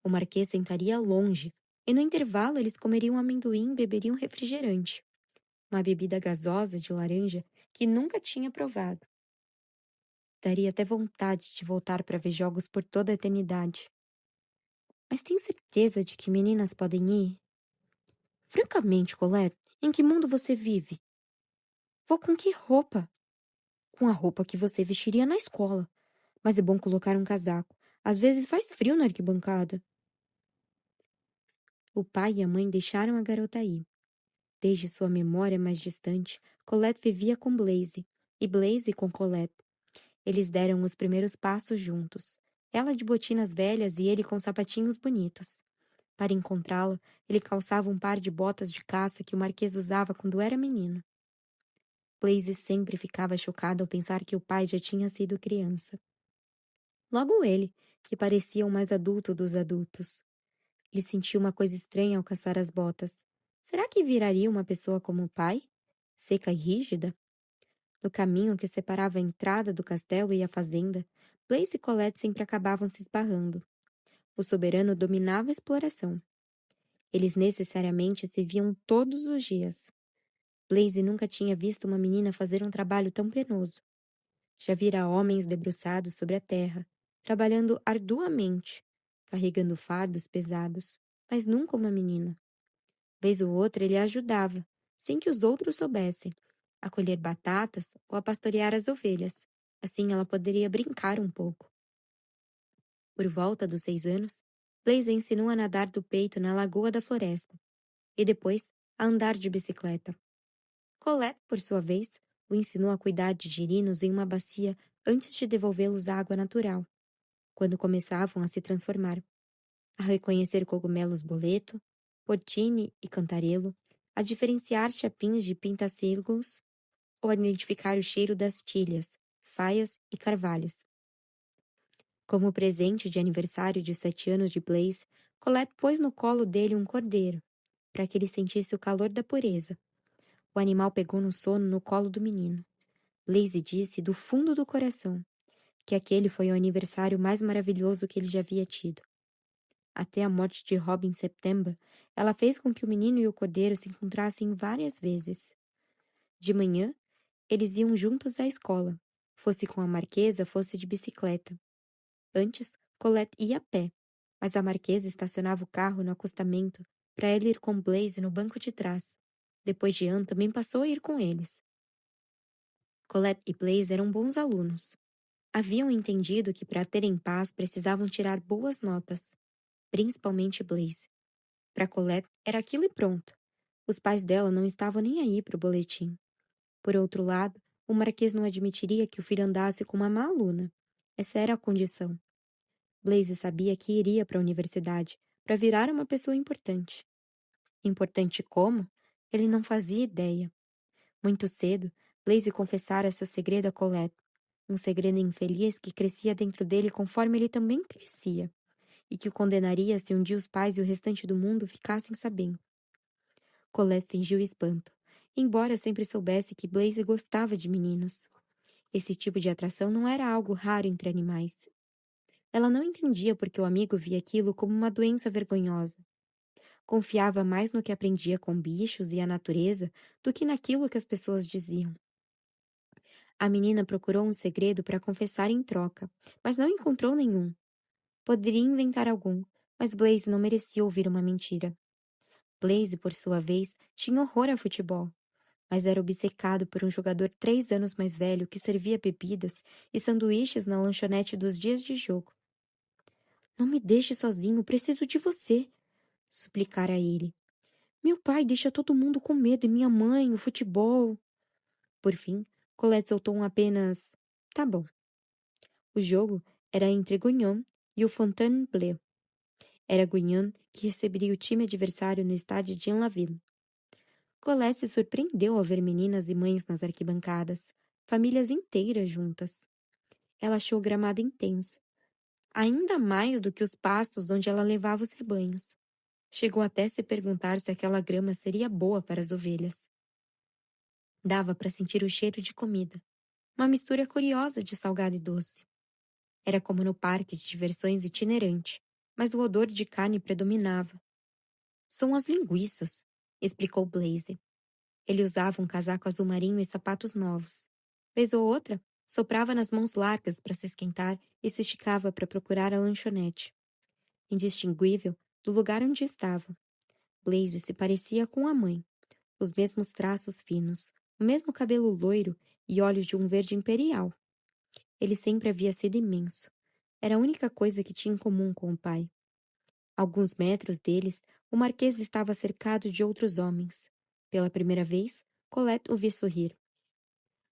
O Marquês sentaria longe, e no intervalo eles comeriam amendoim e beberiam refrigerante, uma bebida gasosa de laranja que nunca tinha provado. Daria até vontade de voltar para ver jogos por toda a eternidade. Mas tem certeza de que meninas podem ir? Francamente, Colette, em que mundo você vive? Vou com que roupa? Com a roupa que você vestiria na escola. Mas é bom colocar um casaco. Às vezes faz frio na arquibancada. O pai e a mãe deixaram a garota ir. Desde sua memória mais distante, Colette vivia com Blaise, e Blaise com Colette. Eles deram os primeiros passos juntos. Ela de botinas velhas e ele com sapatinhos bonitos. Para encontrá-la, ele calçava um par de botas de caça que o Marquês usava quando era menino. Blaise sempre ficava chocada ao pensar que o pai já tinha sido criança. Logo ele, que parecia o mais adulto dos adultos. Ele sentiu uma coisa estranha ao calçar as botas. Será que viraria uma pessoa como o pai? Seca e rígida? No caminho que separava a entrada do castelo e a fazenda, Blaise e Colette sempre acabavam se esbarrando. O soberano dominava a exploração. Eles necessariamente se viam todos os dias. Blaise nunca tinha visto uma menina fazer um trabalho tão penoso. Já vira homens debruçados sobre a terra, trabalhando arduamente, carregando fardos pesados, mas nunca uma menina. Vez ou outra ele a ajudava, sem que os outros soubessem, a colher batatas ou a pastorear as ovelhas. Assim ela poderia brincar um pouco. Por volta dos 6 anos, Blaise a ensinou a nadar do peito na lagoa da floresta, e depois a andar de bicicleta. Colette, por sua vez, o ensinou a cuidar de girinos em uma bacia antes de devolvê-los à água natural, quando começavam a se transformar, a reconhecer cogumelos boleto, portine e cantarelo, a diferenciar chapins de pintacículos ou a identificar o cheiro das tilhas, faias e carvalhos. Como presente de aniversário de 7 anos de Blaise, Colette pôs no colo dele um cordeiro, para que ele sentisse o calor da pureza. O animal pegou no sono no colo do menino. Blaise disse do fundo do coração que aquele foi o aniversário mais maravilhoso que ele já havia tido. Até a morte de Robin September, ela fez com que o menino e o cordeiro se encontrassem várias vezes. De manhã, eles iam juntos à escola, fosse com a marquesa, fosse de bicicleta. Antes, Colette ia a pé, mas a marquesa estacionava o carro no acostamento para ela ir com Blaise no banco de trás. Depois de Anne também passou a ir com eles. Colette e Blaise eram bons alunos. Haviam entendido que para terem paz precisavam tirar boas notas, principalmente Blaise. Para Colette era aquilo e pronto. Os pais dela não estavam nem aí para o boletim. Por outro lado, o Marquês não admitiria que o filho andasse com uma má aluna. Essa era a condição. Blaise sabia que iria para a universidade para virar uma pessoa importante. Importante como? Ele não fazia ideia. Muito cedo, Blaise confessara seu segredo a Colette. Um segredo infeliz que crescia dentro dele conforme ele também crescia, e que o condenaria se um dia os pais e o restante do mundo ficassem sabendo. Colette fingiu espanto, embora sempre soubesse que Blaise gostava de meninos. Esse tipo de atração não era algo raro entre animais. Ela não entendia porque o amigo via aquilo como uma doença vergonhosa. Confiava mais no que aprendia com bichos e a natureza do que naquilo que as pessoas diziam. A menina procurou um segredo para confessar em troca, mas não encontrou nenhum. Poderia inventar algum, mas Blaise não merecia ouvir uma mentira. Blaise, por sua vez, tinha horror a futebol, mas era obcecado por um jogador 3 anos mais velho que servia bebidas e sanduíches na lanchonete dos dias de jogo. Não me deixe sozinho, preciso de você, suplicara ele. Meu pai deixa todo mundo com medo e minha mãe, o futebol. Por fim, Colette soltou um apenas tá bom. O jogo era entre Guignon e o Fontainebleau. Era Guignon que receberia o time adversário no estádio de Enlaville. Colette se surpreendeu ao ver meninas e mães nas arquibancadas, famílias inteiras juntas. Ela achou o gramado intenso, ainda mais do que os pastos onde ela levava os rebanhos. Chegou até se perguntar se aquela grama seria boa para as ovelhas. Dava para sentir o cheiro de comida, uma mistura curiosa de salgado e doce. Era como no parque de diversões itinerante, mas o odor de carne predominava. São as linguiças, explicou Blaze. Ele usava um casaco azul marinho e sapatos novos. Vez ou outra, soprava nas mãos largas para se esquentar e se esticava para procurar a lanchonete. Indistinguível do lugar onde estava. Blaze se parecia com a mãe. Os mesmos traços finos, o mesmo cabelo loiro e olhos de um verde imperial. Ele sempre havia sido imenso. Era a única coisa que tinha em comum com o pai. A alguns metros deles, o marquês estava cercado de outros homens. Pela primeira vez, Colette o vi sorrir.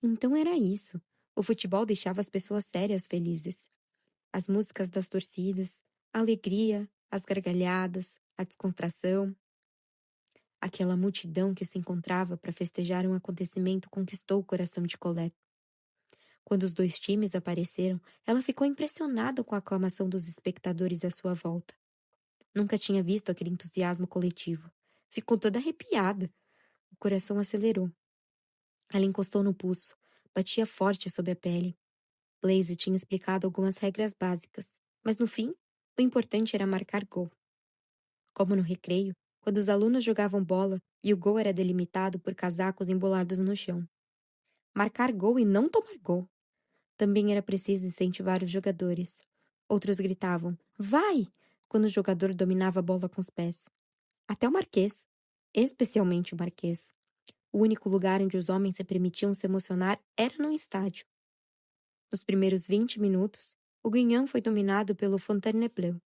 Então era isso. O futebol deixava as pessoas sérias felizes. As músicas das torcidas, a alegria, as gargalhadas, a descontração. Aquela multidão que se encontrava para festejar um acontecimento conquistou o coração de Colette. Quando os dois times apareceram, ela ficou impressionada com a aclamação dos espectadores à sua volta. Nunca tinha visto aquele entusiasmo coletivo. Ficou toda arrepiada. O coração acelerou. Ela encostou no pulso. Batia forte sob a pele. Blaze tinha explicado algumas regras básicas, mas no fim, o importante era marcar gol. Como no recreio, quando os alunos jogavam bola e o gol era delimitado por casacos embolados no chão. Marcar gol e não tomar gol. Também era preciso incentivar os jogadores. Outros gritavam, vai! Quando o jogador dominava a bola com os pés. Até o Marquês. Especialmente o Marquês. O único lugar onde os homens se permitiam se emocionar era no estádio. Nos primeiros 20 minutos, o Guignan foi dominado pelo Fontainebleau.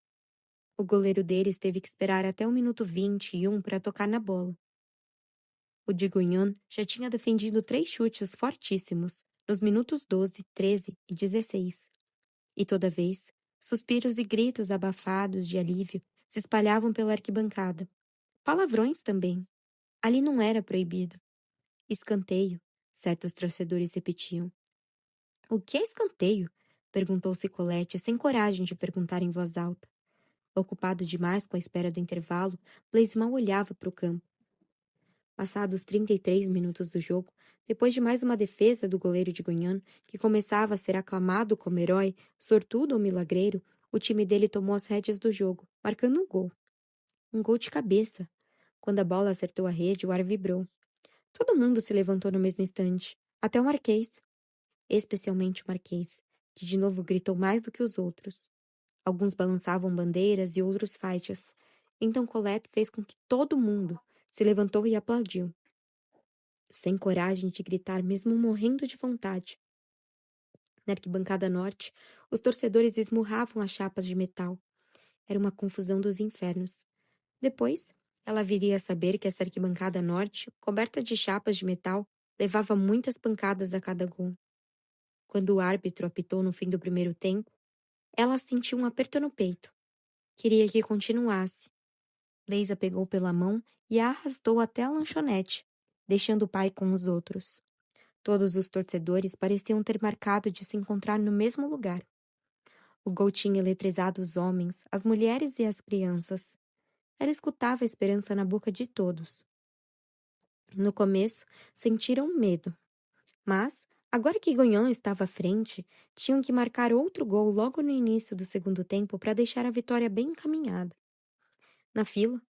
O goleiro deles teve que esperar até o minuto 21 para tocar na bola. O de Guignan já tinha defendido 3 chutes fortíssimos nos minutos 12, 13 e 16. E toda vez, suspiros e gritos abafados de alívio se espalhavam pela arquibancada. Palavrões também. Ali não era proibido. Escanteio, certos torcedores repetiam. O que é escanteio? Perguntou-se Colette, sem coragem de perguntar em voz alta. Ocupado demais com a espera do intervalo, Blaise mal olhava para o campo. Passados 33 minutos do jogo, depois de mais uma defesa do goleiro de Guignan, que começava a ser aclamado como herói, sortudo ou milagreiro, o time dele tomou as rédeas do jogo, marcando um gol. Um gol de cabeça. Quando a bola acertou a rede, o ar vibrou. Todo mundo se levantou no mesmo instante, até o Marquês. Especialmente o Marquês, que de novo gritou mais do que os outros. Alguns balançavam bandeiras e outros faixas. Então Colette fez com que todo mundo se levantou e aplaudiu. Sem coragem de gritar, mesmo morrendo de vontade. Na arquibancada norte, os torcedores esmurravam as chapas de metal. Era uma confusão dos infernos. Depois, ela viria a saber que essa arquibancada norte, coberta de chapas de metal, levava muitas pancadas a cada gol. Quando o árbitro apitou no fim do primeiro tempo, ela sentiu um aperto no peito. Queria que continuasse. Leisa pegou pela mão e a arrastou até a lanchonete, deixando o pai com os outros. Todos os torcedores pareciam ter marcado de se encontrar no mesmo lugar. O gol tinha eletrizado os homens, as mulheres e as crianças. Ela escutava a esperança na boca de todos. No começo, sentiram medo. Mas, agora que Gonhon estava à frente, tinham que marcar outro gol logo no início do segundo tempo para deixar a vitória bem encaminhada. Na fila,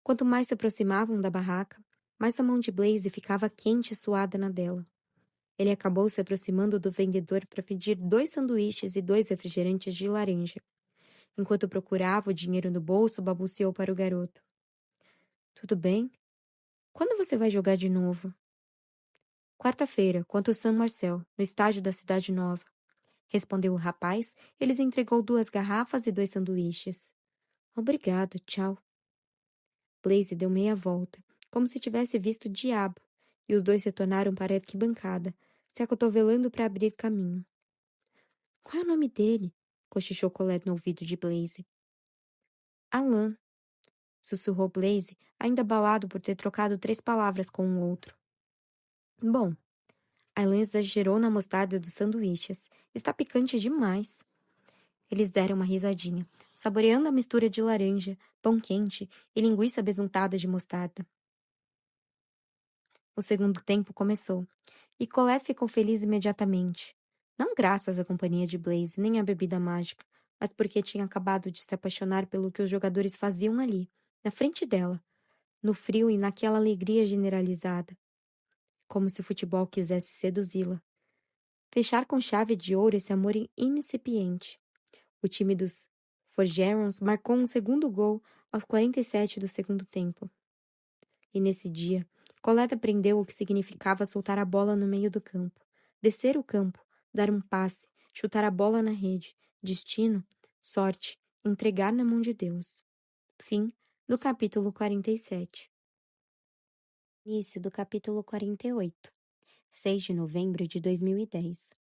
quanto mais se aproximavam da barraca, mais a mão de Blaze ficava quente e suada na dela. Ele acabou se aproximando do vendedor para pedir 2 sanduíches e 2 refrigerantes de laranja. Enquanto procurava o dinheiro no bolso, balbuciou para o garoto. Tudo bem? Quando você vai jogar de novo? Quarta-feira, contra o San Marcel, no estádio da Cidade Nova. Respondeu o rapaz. Eles entregou 2 garrafas e 2 sanduíches. Obrigado, tchau. Blaze deu meia volta, como se tivesse visto o diabo, e os dois retornaram para a arquibancada, se acotovelando para abrir caminho. Qual é o nome dele? Cochichou Colette no ouvido de Blaze. Alain, sussurrou Blaze, ainda abalado por ter trocado 3 palavras com o outro. Bom, Alain exagerou na mostarda dos sanduíches. Está picante demais. Eles deram uma risadinha, saboreando a mistura de laranja, pão quente e linguiça besuntada de mostarda. O segundo tempo começou, e Colette ficou feliz imediatamente. Não graças à companhia de Blaze, nem à bebida mágica, mas porque tinha acabado de se apaixonar pelo que os jogadores faziam ali, na frente dela, no frio e naquela alegria generalizada, como se o futebol quisesse seduzi-la. Fechar com chave de ouro esse amor incipiente. O time dos Forgerons marcou um segundo gol aos 47 do segundo tempo. E nesse dia, Colette aprendeu o que significava soltar a bola no meio do campo, descer o campo, dar um passe, chutar a bola na rede, destino, sorte, entregar na mão de Deus. Fim do capítulo 47. Início do capítulo 48. 6 de novembro de 2010.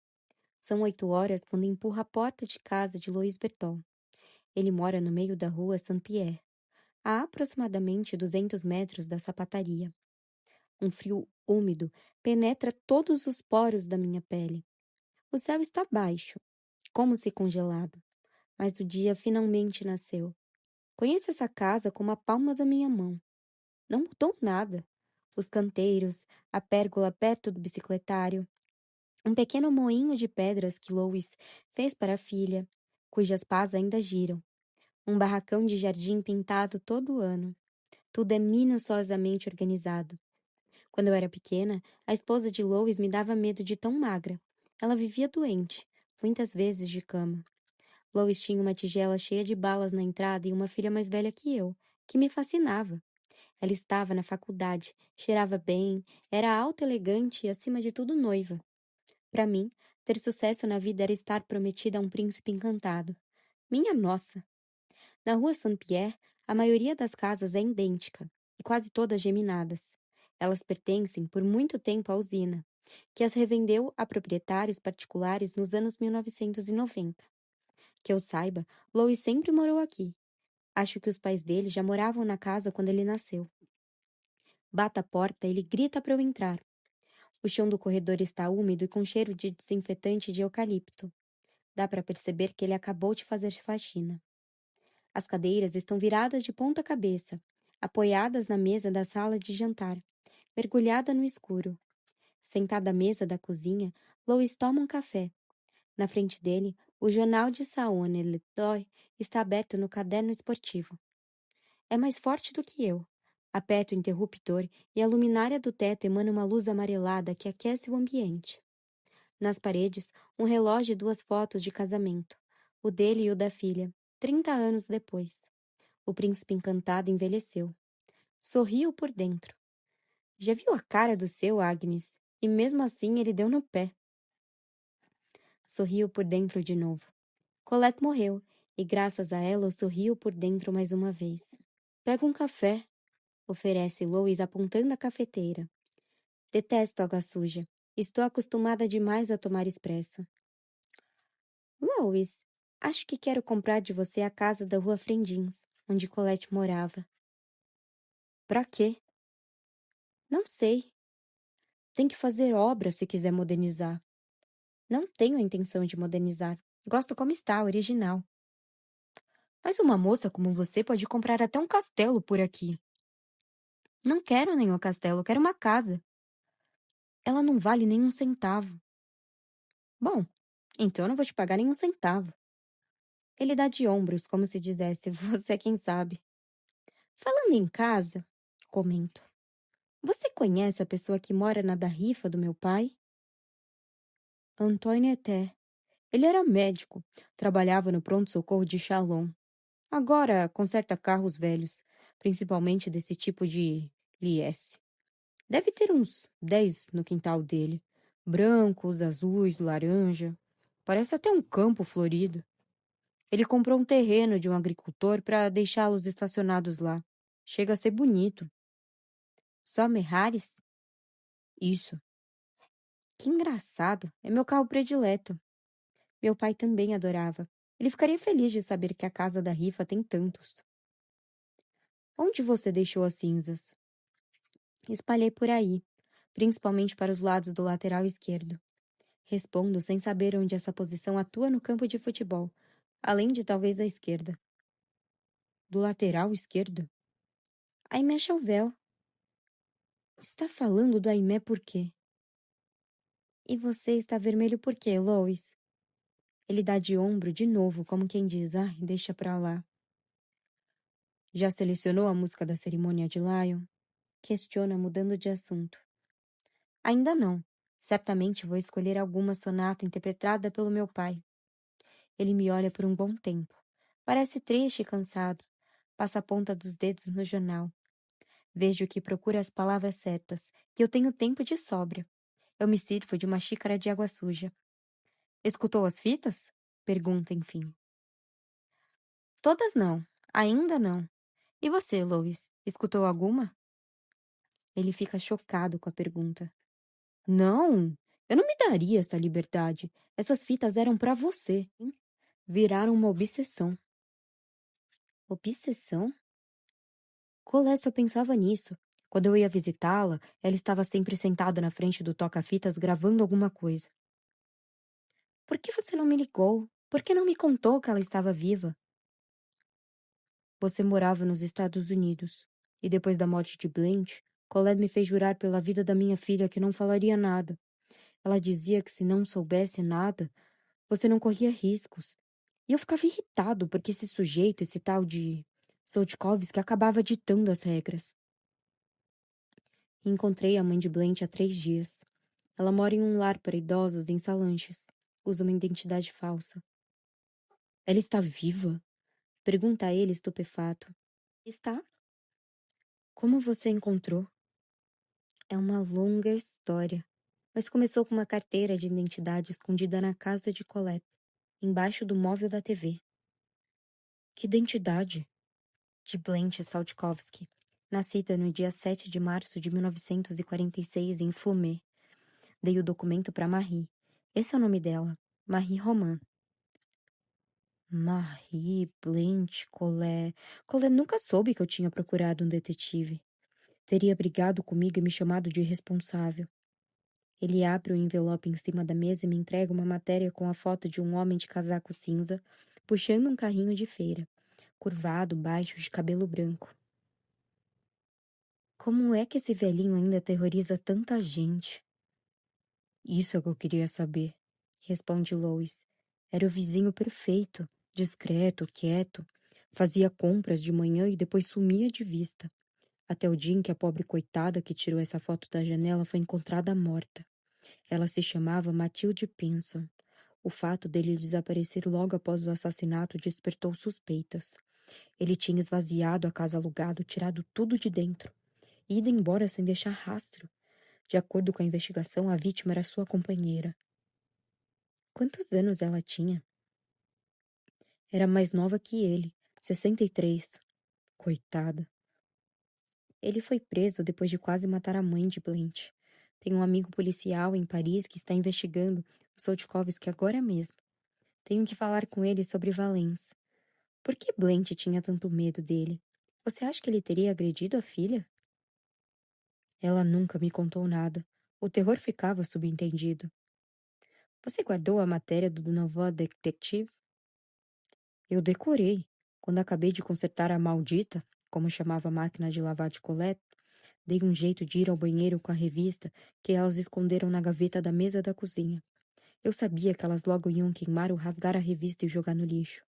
São 8 horas quando empurro a porta de casa de Louis Berton. Ele mora no meio da rua Saint-Pierre, a aproximadamente 200 metros da sapataria. Um frio úmido penetra todos os poros da minha pele. O céu está baixo, como se congelado, mas o dia finalmente nasceu. Conheço essa casa como a palma da minha mão. Não mudou nada. Os canteiros, a pérgola perto do bicicletário, um pequeno moinho de pedras que Lois fez para a filha, cujas pás ainda giram, um barracão de jardim pintado todo ano. Tudo é minuciosamente organizado. Quando eu era pequena, a esposa de Lois me dava medo de tão magra. Ela vivia doente, muitas vezes de cama. Lois tinha uma tigela cheia de balas na entrada e uma filha mais velha que eu, que me fascinava. Ela estava na faculdade, cheirava bem, era alta, elegante e, acima de tudo, noiva. Para mim, ter sucesso na vida era estar prometida a um príncipe encantado. Minha nossa! Na rua Saint-Pierre, a maioria das casas é idêntica, e quase todas geminadas. Elas pertencem por muito tempo à usina, que as revendeu a proprietários particulares nos anos 1990. Que eu saiba, Louis sempre morou aqui. Acho que os pais dele já moravam na casa quando ele nasceu. Bata a porta, ele grita para eu entrar. O chão do corredor está úmido e com cheiro de desinfetante de eucalipto. Dá para perceber que ele acabou de fazer faxina. As cadeiras estão viradas de ponta cabeça, apoiadas na mesa da sala de jantar, mergulhada no escuro. Sentada à mesa da cozinha, Lois toma um café. Na frente dele, o jornal de Saône-Leroy está aberto no caderno esportivo. É mais forte do que eu. Aperto o interruptor e a luminária do teto emana uma luz amarelada que aquece o ambiente. Nas paredes, um relógio e 2 fotos de casamento, o dele e o da filha, 30 anos depois. O príncipe encantado envelheceu. Sorriu por dentro. Já viu a cara do seu, Agnes? E mesmo assim ele deu no pé. Sorriu por dentro de novo. Colette morreu, e graças a ela eu sorrio por dentro mais uma vez. Pega um café, oferece Lois apontando a cafeteira. Detesto água suja. Estou acostumada demais a tomar expresso. Lois, acho que quero comprar de você a casa da rua Frendins, onde Colette morava. Pra quê? Não sei. Tem que fazer obra se quiser modernizar. Não tenho a intenção de modernizar. Gosto como está, original. Mas uma moça como você pode comprar até um castelo por aqui. Não quero nenhum castelo, quero uma casa. Ela não vale nenhum centavo. Bom, então eu não vou te pagar nenhum centavo. Ele dá de ombros, como se dissesse, você é quem sabe. Falando em casa, comento. Você conhece a pessoa que mora na da rifa do meu pai? Antônio Eté. Ele era médico, trabalhava no pronto-socorro de Chalon. Agora conserta carros velhos, principalmente desse tipo de Liesse. Deve ter uns 10 no quintal dele. Brancos, azuis, laranja. Parece até um campo florido. Ele comprou um terreno de um agricultor para deixá-los estacionados lá. Chega a ser bonito. Só Merhares? Isso. Que engraçado. É meu carro predileto. Meu pai também adorava. Ele ficaria feliz de saber que a casa da rifa tem tantos. Onde você deixou as cinzas? Espalhei por aí, principalmente para os lados do lateral esquerdo. Respondo sem saber onde essa posição atua no campo de futebol, além de talvez a esquerda. Do lateral esquerdo? Aimé Chauvel. Está falando do Aimé por quê? E você está vermelho por quê, Lois? Ele dá de ombro de novo, como quem diz, ai, deixa pra lá. Já selecionou a música da cerimônia de Lion? Questiona, mudando de assunto. Ainda não. Certamente vou escolher alguma sonata interpretada pelo meu pai. Ele me olha por um bom tempo. Parece triste e cansado. Passa a ponta dos dedos no jornal. Vejo que procura as palavras certas, que eu tenho tempo de sobra. Eu me sirvo de uma xícara de água suja. Escutou as fitas? Pergunta, enfim. Todas não. Ainda não. E você, Lois, escutou alguma? Ele fica chocado com a pergunta. Não, eu não me daria essa liberdade. Essas fitas eram para você. Viraram uma obsessão. Obsessão? Colette só pensava nisso. Quando eu ia visitá-la, ela estava sempre sentada na frente do toca-fitas gravando alguma coisa. Por que você não me ligou? Por que não me contou que ela estava viva? Você morava nos Estados Unidos. E depois da morte de Blanche, Colette me fez jurar pela vida da minha filha que não falaria nada. Ela dizia que se não soubesse nada, você não corria riscos. E eu ficava irritado porque esse sujeito, esse tal de Soltkovski, acabava ditando as regras. Encontrei a mãe de Blanche há 3 dias. Ela mora em um lar para idosos em Salanches. Usa uma identidade falsa. Ela está viva? Pergunta a ele, estupefato. Está? Como você encontrou? É uma longa história, mas começou com uma carteira de identidade escondida na casa de Colette, embaixo do móvel da TV. Que identidade? De Blanche Saltkovsky, nascida no dia 7 de março de 1946 em Flumet. Dei o documento para Marie. Esse é o nome dela, Marie Roman. Marie, Blanche, Colette. Colette nunca soube que eu tinha procurado um detetive. Teria brigado comigo e me chamado de irresponsável. Ele abre o envelope em cima da mesa e me entrega uma matéria com a foto de um homem de casaco cinza, puxando um carrinho de feira, curvado, baixo, de cabelo branco. Como é que esse velhinho ainda aterroriza tanta gente? Isso é o que eu queria saber, responde Lois. Era o vizinho perfeito, discreto, quieto. Fazia compras de manhã e depois sumia de vista. Até o dia em que a pobre coitada que tirou essa foto da janela foi encontrada morta. Ela se chamava Matilde Pinson. O fato dele desaparecer logo após o assassinato despertou suspeitas. Ele tinha esvaziado a casa alugada, tirado tudo de dentro, e ido embora sem deixar rastro. De acordo com a investigação, a vítima era sua companheira. Quantos anos ela tinha? Era mais nova que ele, 63. Coitada. Ele foi preso depois de quase matar a mãe de Blanche. Tem um amigo policial em Paris que está investigando o Soltkovski agora mesmo. Tenho que falar com ele sobre Valence. Por que Blanche tinha tanto medo dele? Você acha que ele teria agredido a filha? Ela nunca me contou nada. O terror ficava subentendido. Você guardou a matéria do Nouveau Detective? Eu decorei. Quando acabei de consertar a maldita, como chamava a máquina de lavar de Colette, dei um jeito de ir ao banheiro com a revista que elas esconderam na gaveta da mesa da cozinha. Eu sabia que elas logo iam queimar ou rasgar a revista e jogar no lixo.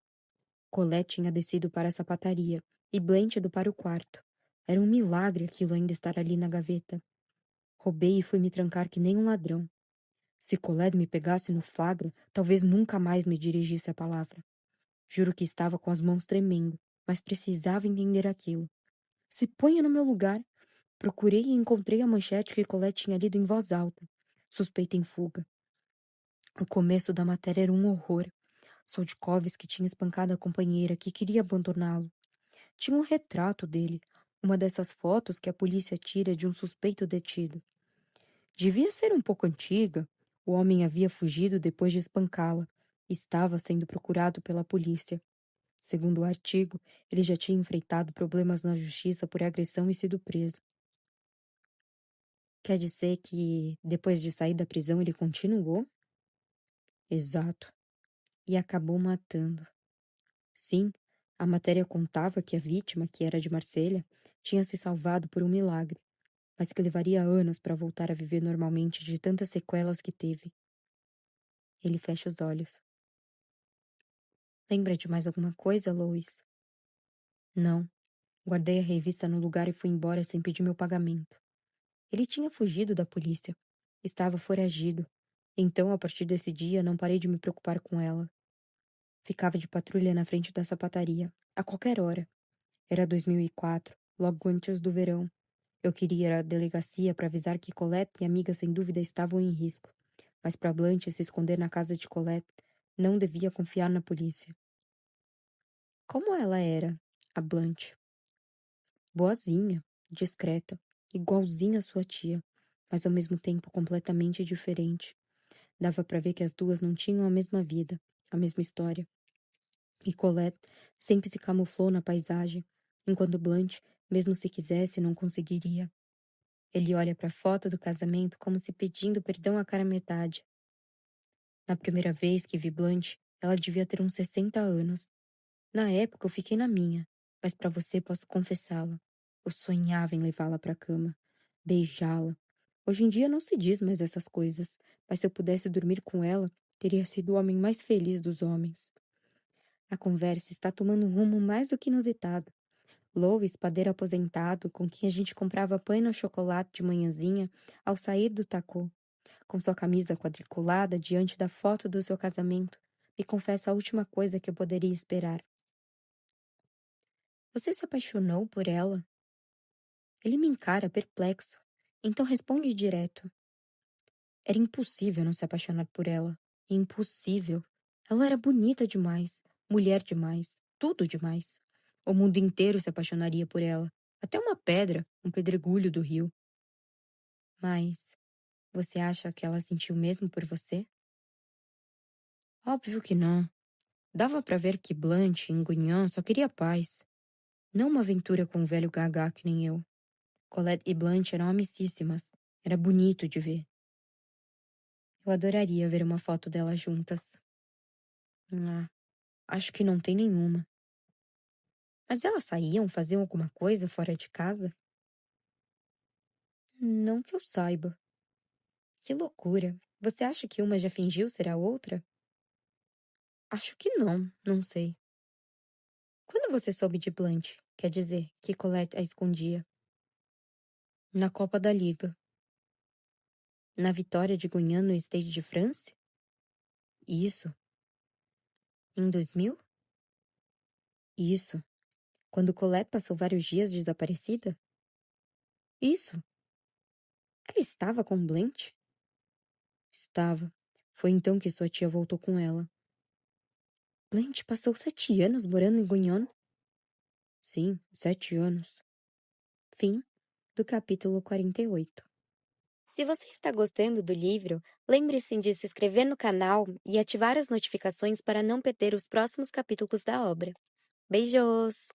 Colette tinha descido para a sapataria e Blanche ido para o quarto. Era um milagre aquilo ainda estar ali na gaveta. Roubei e fui me trancar que nem um ladrão. Se Colette me pegasse no flagra, talvez nunca mais me dirigisse a palavra. Juro que estava com as mãos tremendo, mas precisava entender aquilo. Se ponha no meu lugar. Procurei e encontrei a manchete que Colette tinha lido em voz alta. Suspeita em fuga. O começo da matéria era um horror. Soltkovski tinha espancado a companheira que queria abandoná-lo. Tinha um retrato dele, uma dessas fotos que a polícia tira de um suspeito detido. Devia ser um pouco antiga. O homem havia fugido depois de espancá-la. Estava sendo procurado pela polícia. Segundo o artigo, ele já tinha enfrentado problemas na justiça por agressão e sido preso. Quer dizer que, depois de sair da prisão, ele continuou? Exato. E acabou matando. Sim, a matéria contava que a vítima, que era de Marselha, tinha se salvado por um milagre. mas que levaria anos para voltar a viver normalmente de tantas sequelas que teve. Ele fecha os olhos. Lembra de mais alguma coisa, Lois? Não. Guardei a revista no lugar e fui embora sem pedir meu pagamento. Ele tinha fugido da polícia. Estava foragido. Então, a partir desse dia, não parei de me preocupar com ela. Ficava de patrulha na frente da sapataria, a qualquer hora. Era 2004, logo antes do verão. Eu queria ir à delegacia para avisar que Colette e amigas sem dúvida estavam em risco. Mas para Blanche se esconder na casa de Colette, não devia confiar na polícia. Como ela era, a Blanche? Boazinha, discreta, igualzinha à sua tia, mas ao mesmo tempo completamente diferente. Dava para ver que as duas não tinham a mesma vida, a mesma história. E Colette sempre se camuflou na paisagem, enquanto Blanche, mesmo se quisesse, não conseguiria. Ele olha para a foto do casamento como se pedindo perdão à cara metade. Na primeira vez que vi Blanche, ela devia ter uns 60 anos. Na época eu fiquei na minha, mas para você posso confessá-la. Eu sonhava em levá-la para a cama, beijá-la. Hoje em dia não se diz mais essas coisas, mas se eu pudesse dormir com ela, teria sido o homem mais feliz dos homens. A conversa está tomando um rumo mais do que inusitado. Louis, padeiro aposentado, com quem a gente comprava pão no chocolate de manhãzinha ao sair do tacô, com sua camisa quadriculada diante da foto do seu casamento, me confessa a última coisa que eu poderia esperar. Você se apaixonou por ela? Ele me encara perplexo, então responde direto. Era impossível não se apaixonar por ela. Impossível. Ela era bonita demais, mulher demais, tudo demais. O mundo inteiro se apaixonaria por ela. Até uma pedra, um pedregulho do rio. Mas você acha que ela sentiu mesmo por você? Óbvio que não. Dava para ver que Blanche, em Guignon, só queria paz. Não uma aventura com um velho gagá que nem eu. Colette e Blanche eram amicíssimas. Era bonito de ver. Eu adoraria ver uma foto delas juntas. Ah, acho que não tem nenhuma. Mas elas saíam, faziam alguma coisa fora de casa? Não que eu saiba. Que loucura. Você acha que uma já fingiu ser a outra? Acho que não, não sei. Quando você soube de Blanche, quer dizer, que Colette a escondia? Na Copa da Liga. Na vitória de Guiana no Stade de France? Isso. Em 2000? Isso. Quando Colette passou vários dias desaparecida? Isso. Ela estava com Blanche? Estava. Foi então que sua tia voltou com ela. Blanche passou 7 anos morando em Guion? Sim, 7 anos. Fim do capítulo 48. Se você está gostando do livro, lembre-se de se inscrever no canal e ativar as notificações para não perder os próximos capítulos da obra. Beijos!